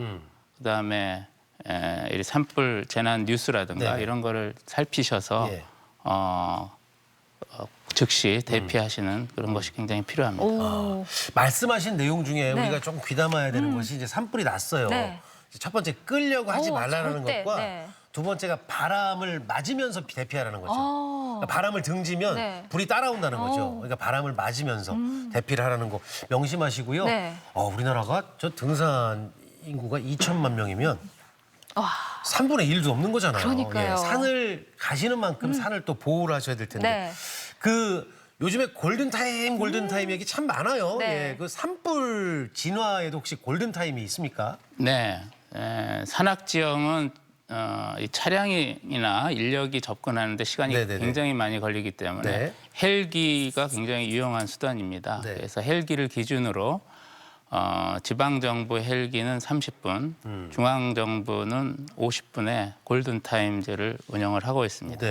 그다음에 이 산불 재난 뉴스라든가 이런 거를 살피셔서 즉시 대피하시는 그런 것이 굉장히 필요합니다. 말씀하신 내용 중에 우리가 좀 귀담아야 되는 것이 이제 산불이 났어요. 첫 번째 끌려고 하지 말라는 것과 두 번째가 바람을 맞으면서 대피하라는 거죠. 그러니까 바람을 등지면 불이 따라온다는 거죠. 그러니까 바람을 맞으면서 대피를 하라는 거 명심하시고요. 우리나라가 등산 인구가 2천만 명이면 3분의 1도 없는 거잖아요. 그러니까요. 산을 가시는 만큼 산을 또 보호를 하셔야 될 텐데. 요즘에 골든타임 얘기 참 많아요. 그 산불 진화에도 혹시 골든타임이 있습니까? 네. 산악 지형은 이 차량이나 인력이 접근하는데 시간이 굉장히 많이 걸리기 때문에 헬기가 굉장히 유용한 수단입니다. 그래서 헬기를 기준으로 지방정부 헬기는 30분, 중앙정부는 50분의 골든타임제를 운영을 하고 있습니다.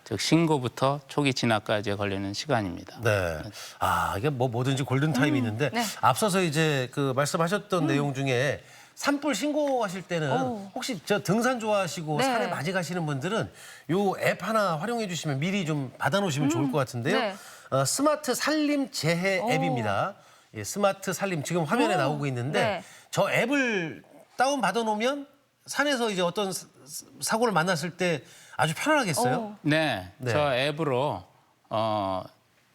즉 신고부터 초기 진화까지 걸리는 시간입니다. 이게 뭐든지 골든타임이 있는데 앞서서 이제 그 말씀하셨던 내용 중에 산불 신고하실 때는 혹시 등산 좋아하시고 산에 많이 가시는 분들은 요 앱 하나 활용해 주시면 미리 좀 받아놓으시면 좋을 것 같은데요. 스마트 산림 재해 앱입니다. 스마트 산림 지금 화면에 나오고 있는데 저 앱을 다운 받아놓으면 산에서 이제 어떤 사고를 만났을 때 아주 편안하겠어요? 저 앱으로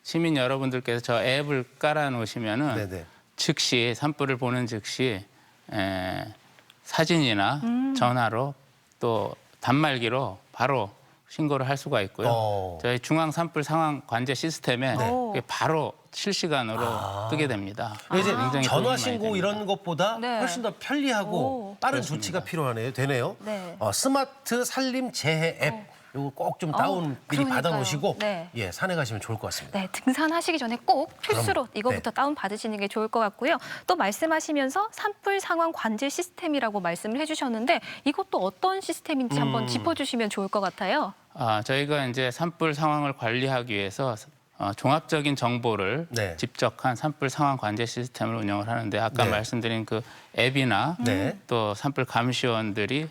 시민 여러분들께서 저 앱을 깔아놓으시면은 즉시 산불을 보는 즉시 사진이나 전화로 또 단말기로 바로 신고를 할 수가 있고요. 저희 중앙 산불 상황 관제 시스템에 바로 실시간으로 뜨게 됩니다. 이제 굉장히 전화 도움이 신고 많이 이런 것보다 훨씬 더 편리하고 빠른 조치가 되네요. 스마트 산림 재해 앱. 이거 꼭 좀 다운 미리 받아놓으시고 산에 가시면 좋을 것 같습니다. 등산하시기 전에 꼭 필수로 이거부터 다운 받으시는 게 좋을 것 같고요. 또 말씀하시면서 산불 상황 관제 시스템이라고 말씀을 해주셨는데 이것도 어떤 시스템인지 한번 짚어주시면 좋을 것 같아요. 저희가 이제 산불 상황을 관리하기 위해서 종합적인 정보를 집적한 산불 상황 관제 시스템을 운영을 하는데 아까 말씀드린 그 앱이나 또 산불 감시원들이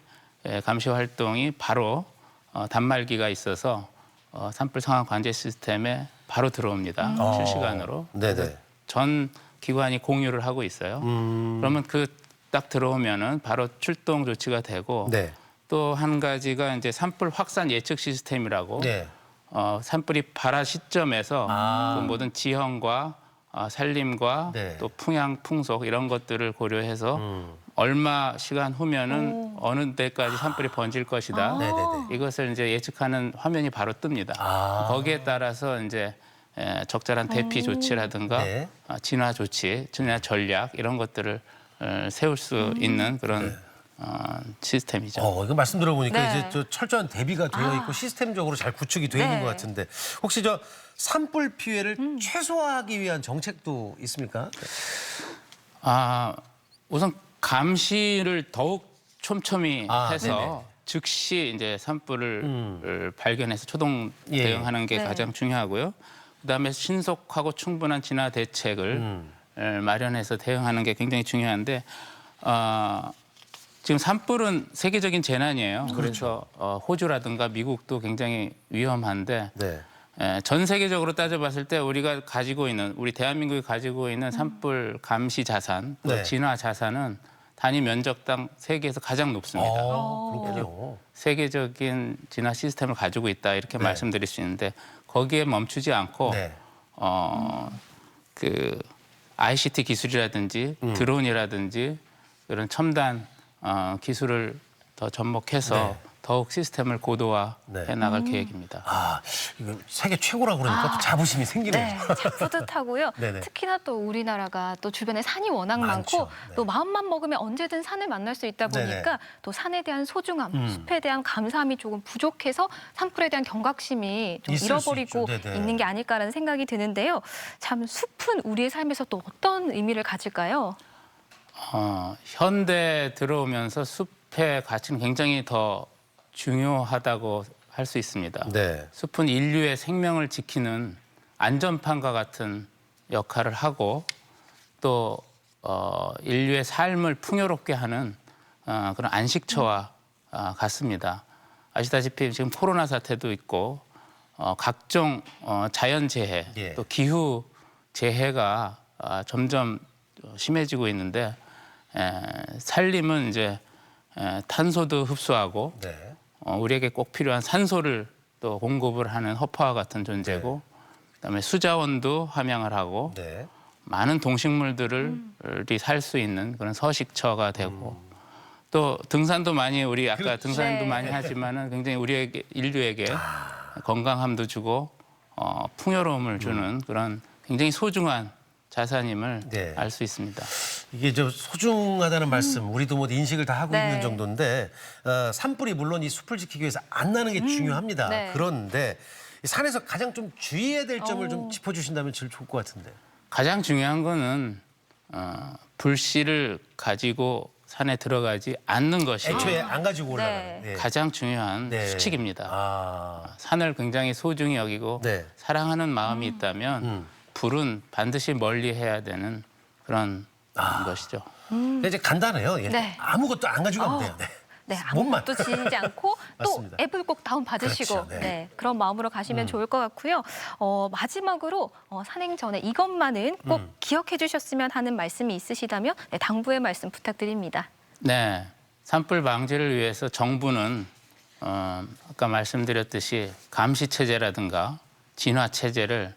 감시 활동이 바로 단말기가 있어서 산불 상황 관제 시스템에 바로 들어옵니다. 실시간으로. 전 기관이 공유를 하고 있어요. 그러면 딱 들어오면은 바로 출동 조치가 되고 또 한 가지가 이제 산불 확산 예측 시스템이라고 산불이 발화 시점에서 그 모든 지형과 산림과 또 풍향, 풍속 이런 것들을 고려해서 얼마 시간 후면은 어느 데까지 산불이 번질 것이다. 이것을 이제 예측하는 화면이 바로 뜹니다. 거기에 따라서 이제 적절한 대피 조치라든가 진화 조치, 진화 전략 이런 것들을 세울 수 있는 그런 시스템이죠. 이거 말씀 들어보니까 네. 이제 저 철저한 대비가 되어 있고 시스템적으로 잘 구축이 되어 있는 것 같은데 혹시 저 산불 피해를 최소화하기 위한 정책도 있습니까? 우선 감시를 더욱 촘촘히 해서 네네. 즉시 이제 산불을 발견해서 초동 대응하는 게 가장 중요하고요. 그다음에 신속하고 충분한 진화 대책을 마련해서 대응하는 게 굉장히 중요한데 지금 산불은 세계적인 재난이에요. 그래서 호주라든가 미국도 굉장히 위험한데 전 세계적으로 따져봤을 때 우리가 가지고 있는 우리 대한민국이 가지고 있는 산불 감시 자산, 또 진화 자산은 단위 면적당 세계에서 가장 높습니다. 그렇군요. 세계적인 진화 시스템을 가지고 있다 이렇게 말씀드릴 수 있는데 거기에 멈추지 않고 그 ICT 기술이라든지 드론이라든지 그런 첨단 기술을 더 접목해서 더욱 시스템을 고도화해 나갈 계획입니다. 이거 세계 최고라고 그러니까 또 자부심이 생기네요. 참 뿌듯하고요. 네네. 특히나 또 우리나라가 또 주변에 산이 워낙 많고 또 마음만 먹으면 언제든 산을 만날 수 있다 보니까 또 산에 대한 소중함, 숲에 대한 감사함이 조금 부족해서 산불에 대한 경각심이 좀 잃어버리고 있는 게 아닐까라는 생각이 드는데요. 참 숲은 우리의 삶에서 또 어떤 의미를 가질까요? 현대 들어오면서 숲의 가치는 굉장히 더 중요하다고 할 수 있습니다. 숲은 인류의 생명을 지키는 안전판과 같은 역할을 하고 또 인류의 삶을 풍요롭게 하는 그런 안식처와 같습니다. 아시다시피 지금 코로나 사태도 있고 각종 자연재해 또 기후 재해가 점점 심해지고 있는데 산림은 이제 탄소도 흡수하고 우리에게 꼭 필요한 산소를 또 공급을 하는 허파와 같은 존재고 그다음에 수자원도 함양을 하고 많은 동식물들이 살 수 있는 그런 서식처가 되고 또 등산도 많이 우리 아까 등산도 많이 하지만은 굉장히 우리에게 인류에게 건강함도 주고 풍요로움을 주는 그런 굉장히 소중한 자산임을 알 수 있습니다. 이게 저 소중하다는 말씀 우리도 뭐 인식을 다 하고 있는 정도인데 산불이 물론 이 숲을 지키기 위해서 안 나는 게 중요합니다. 그런데 이 산에서 가장 좀 주의해야 될 점을 좀 짚어주신다면 제일 좋을 것 같은데. 가장 중요한 거는 불씨를 가지고 산에 들어가지 않는 것이 애초에 안 가지고 올라가는 가장 중요한 수칙입니다. 산을 굉장히 소중히 여기고 사랑하는 마음이 있다면 불은 반드시 멀리해야 되는 그런 것이죠. 이제 간단해요. 아무것도 안 가지고 가면 돼요. 아무것도 지니지 않고 또 맞습니다. 앱을 꼭 다운 받으시고 그렇죠, 그런 마음으로 가시면 좋을 것 같고요. 마지막으로 산행 전에 이것만은 꼭 기억해 주셨으면 하는 말씀이 있으시다면 당부의 말씀 부탁드립니다. 네, 산불 방지를 위해서 정부는 아까 말씀드렸듯이 감시 체제라든가 진화 체제를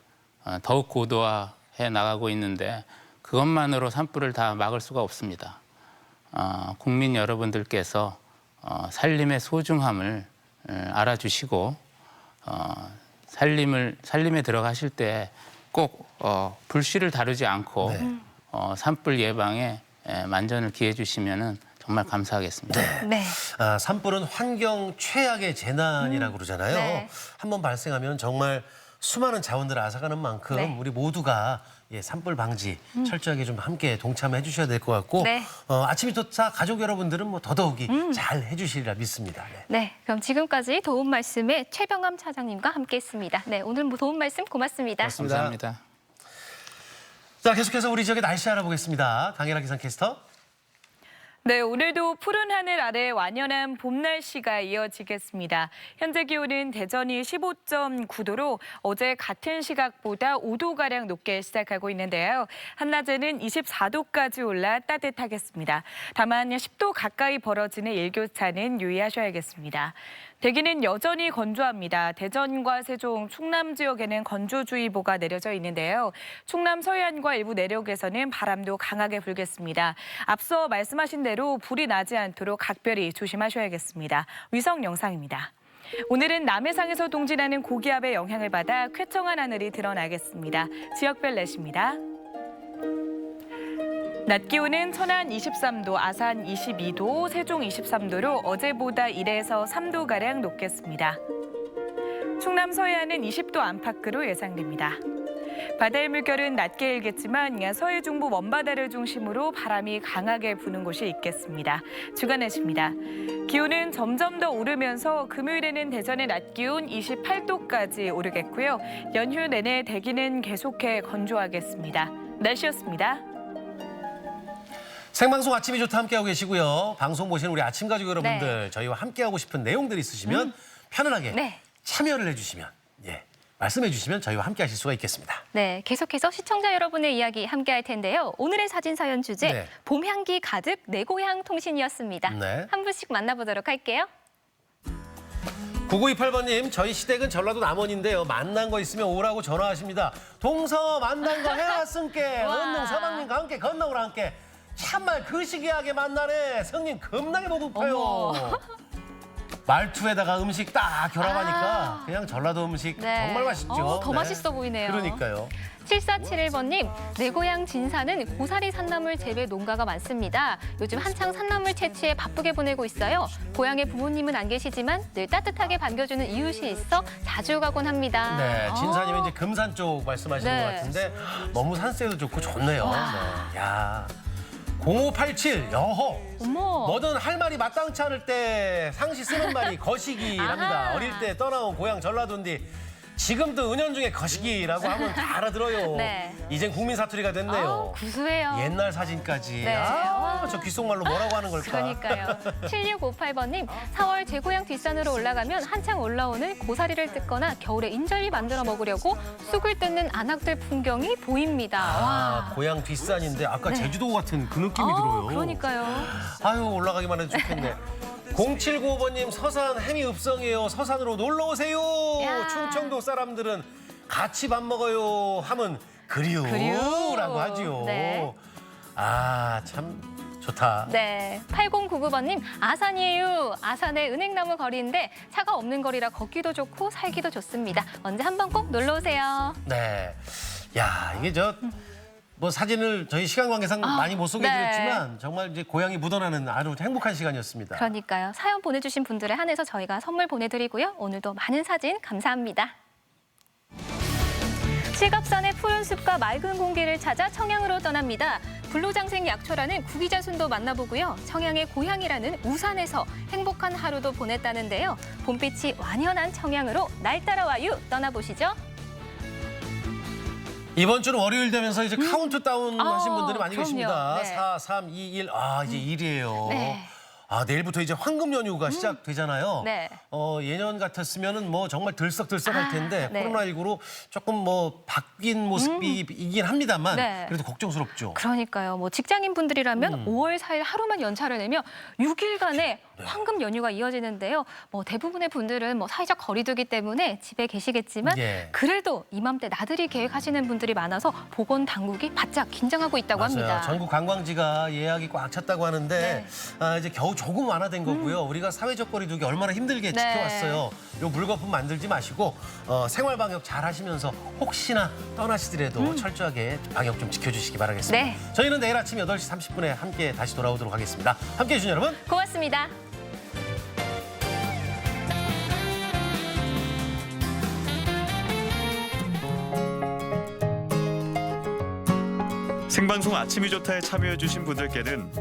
더욱 고도화해 나가고 있는데 그것만으로 산불을 다 막을 수가 없습니다. 국민 여러분들께서 산림의 소중함을 알아주시고 산림에 들어가실 때 꼭 불씨를 다루지 않고 산불 예방에 만전을 기해 주시면은 정말 감사하겠습니다. 산불은 환경 최악의 재난이라고 그러잖아요. 한번 발생하면 정말 수많은 자원들을 앗아가는 만큼 우리 모두가 산불 방지 철저하게 좀 함께 동참해 주셔야 될 것 같고 아침이 좋다 가족 여러분들은 뭐 더더욱이 잘 해주시리라 믿습니다. 그럼 지금까지 도움 말씀에 최병암 차장님과 함께했습니다. 오늘 도움 말씀 고맙습니다. 감사합니다. 자, 계속해서 우리 지역의 날씨 알아보겠습니다. 강혜라 기상캐스터. 네, 오늘도 푸른 하늘 아래 완연한 봄 날씨가 이어지겠습니다. 현재 기온은 대전이 15.9도로 어제 같은 시각보다 5도가량 높게 시작하고 있는데요. 한낮에는 24도까지 올라 따뜻하겠습니다. 다만 10도 가까이 벌어지는 일교차는 유의하셔야겠습니다. 대기는 여전히 건조합니다. 대전과 세종, 충남 지역에는 건조주의보가 내려져 있는데요. 충남 서해안과 일부 내륙에서는 바람도 강하게 불겠습니다. 앞서 말씀하신 대로 불이 나지 않도록 각별히 조심하셔야겠습니다. 위성 영상입니다. 오늘은 남해상에서 동진하는 고기압의 영향을 받아 쾌청한 하늘이 드러나겠습니다. 지역별 날씨입니다. 낮 기온은 천안 23도, 아산 22도, 세종 23도로 어제보다 1에서 3도가량 높겠습니다. 충남 서해안은 20도 안팎으로 예상됩니다. 바다의 물결은 낮게 일겠지만 서해 중부 먼바다를 중심으로 바람이 강하게 부는 곳이 있겠습니다. 주간 날씨입니다. 기온은 점점 더 오르면서 금요일에는 대전의 낮 기온 28도까지 오르겠고요. 연휴 내내 대기는 계속해 건조하겠습니다. 날씨였습니다. 생방송 아침이 좋다 함께하고 계시고요. 방송 보시는 우리 아침 가족 여러분들 저희와 함께하고 싶은 내용들이 있으시면 편안하게 참여를 해주시면 말씀해 주시면 저희와 함께하실 수가 있겠습니다. 네, 계속해서 시청자 여러분의 이야기 함께할 텐데요. 오늘의 사진 사연 주제 봄 향기 가득 내 고향 통신이었습니다. 한 분씩 만나보도록 할게요. 9928번님, 저희 시댁은 전라도 남원인데요. 만난 거 있으면 오라고 전화하십니다. 동서 만난 거 해왔음께 은능 서방님과 함께 건너오라 함께. 참말 그 시기하게 만나네. 성님 겁나게 보고파요. 말투에다가 음식 딱 결합하니까 그냥 전라도 음식 정말 맛있죠. 더 맛있어 보이네요. 그러니까요. 7471번님, 내 고향 진사는 고사리 산나물 재배 농가가 많습니다. 요즘 한창 산나물 채취에 바쁘게 보내고 있어요. 고향에 부모님은 안 계시지만 늘 따뜻하게 반겨주는 이웃이 있어 자주 가곤 합니다. 네, 진사님은 이제 금산 쪽 말씀하시는 것 같은데 너무 산세도 좋고 좋네요. 네. 야. 0587 여호. 뭐든 할 말이 마땅치 않을 때 상시 쓰는 말이 거시기랍니다. 어릴 때 떠나온 고향 전라도인데 지금도 은연중에 거시기라고 하면 다 알아들어요. 이젠 국민 사투리가 됐네요. 구수해요. 옛날 사진까지. 저 귓속말로 뭐라고 하는 걸까? 그러니까요. 7658번님, 4월 제 고향 뒷산으로 올라가면 한창 올라오는 고사리를 뜯거나 겨울에 인절미 만들어 먹으려고 쑥을 뜯는 안악들 풍경이 보입니다. 고향 뒷산인데 아까 제주도 같은 그 느낌이 들어요. 그러니까요. 아유, 올라가기만 해도 좋겠네. 0795번님, 서산 햄이 읍성이에요. 서산으로 놀러 오세요. 충청도 사람들은 같이 밥 먹어요 하면 그리우라고 하지요. 참 좋다. 네, 8099번님, 아산이에요. 아산의 은행나무 거리인데 차가 없는 거리라 걷기도 좋고 살기도 좋습니다. 언제 한번 꼭 놀러 오세요. 네, 야 이게 뭐 사진을 저희 시간 관계상 많이 못 소개해드렸지만 정말 이제 고향이 묻어나는 아주 행복한 시간이었습니다. 그러니까요. 사연 보내주신 분들에 한해서 저희가 선물 보내드리고요. 오늘도 많은 사진 감사합니다. 실갑산의 푸른 숲과 맑은 공기를 찾아 청양으로 떠납니다. 불로장생 약초라는 구기자순도 만나보고요. 청양의 고향이라는 우산에서 행복한 하루도 보냈다는데요. 봄빛이 완연한 청양으로 날 따라와요. 떠나보시죠. 이번 주는 월요일 되면서 이제 카운트다운 하신 분들이 많이 계십니다. 4, 3, 2, 1. 이제 1이에요. 내일부터 이제 황금 연휴가 시작되잖아요. 예년 같았으면은 뭐 정말 들썩들썩할 텐데 코로나19로 조금 뭐 바뀐 모습이긴 합니다만 그래도 걱정스럽죠. 그러니까요. 뭐 직장인 분들이라면 5월 4일 하루만 연차를 내며 6일간의 황금 연휴가 이어지는데요. 뭐 대부분의 분들은 뭐 사회적 거리두기 때문에 집에 계시겠지만 그래도 이맘때 나들이 계획하시는 분들이 많아서 보건 당국이 바짝 긴장하고 있다고 합니다. 전국 관광지가 예약이 꽉 찼다고 하는데 이제 겨우 조금 완화된 거고요. 우리가 사회적 거리두기 얼마나 힘들게 지켜왔어요. 요 물거품 만들지 마시고 생활 방역 잘 하시면서 혹시나 떠나시더라도 철저하게 방역 좀 지켜주시기 바라겠습니다. 저희는 내일 아침 8시 30분에 함께 다시 돌아오도록 하겠습니다. 함께해 주신 여러분 고맙습니다. 생방송 아침이 좋다에 참여해주신 분들께는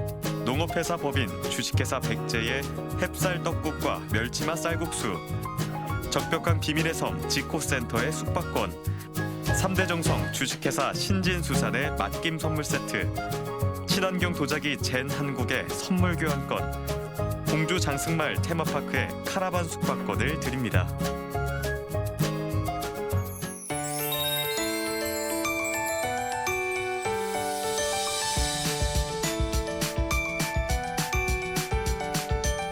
농업회사 법인 주식회사 백제의 햅쌀 떡국과 멸치맛 쌀국수, 적벽한 비밀의 섬 지코센터의 숙박권, 3대 정성 주식회사 신진수산의 맛김 선물 세트, 친환경 도자기 젠 한국의 선물 교환권, 공주 장승말 테마파크의 카라반 숙박권을 드립니다.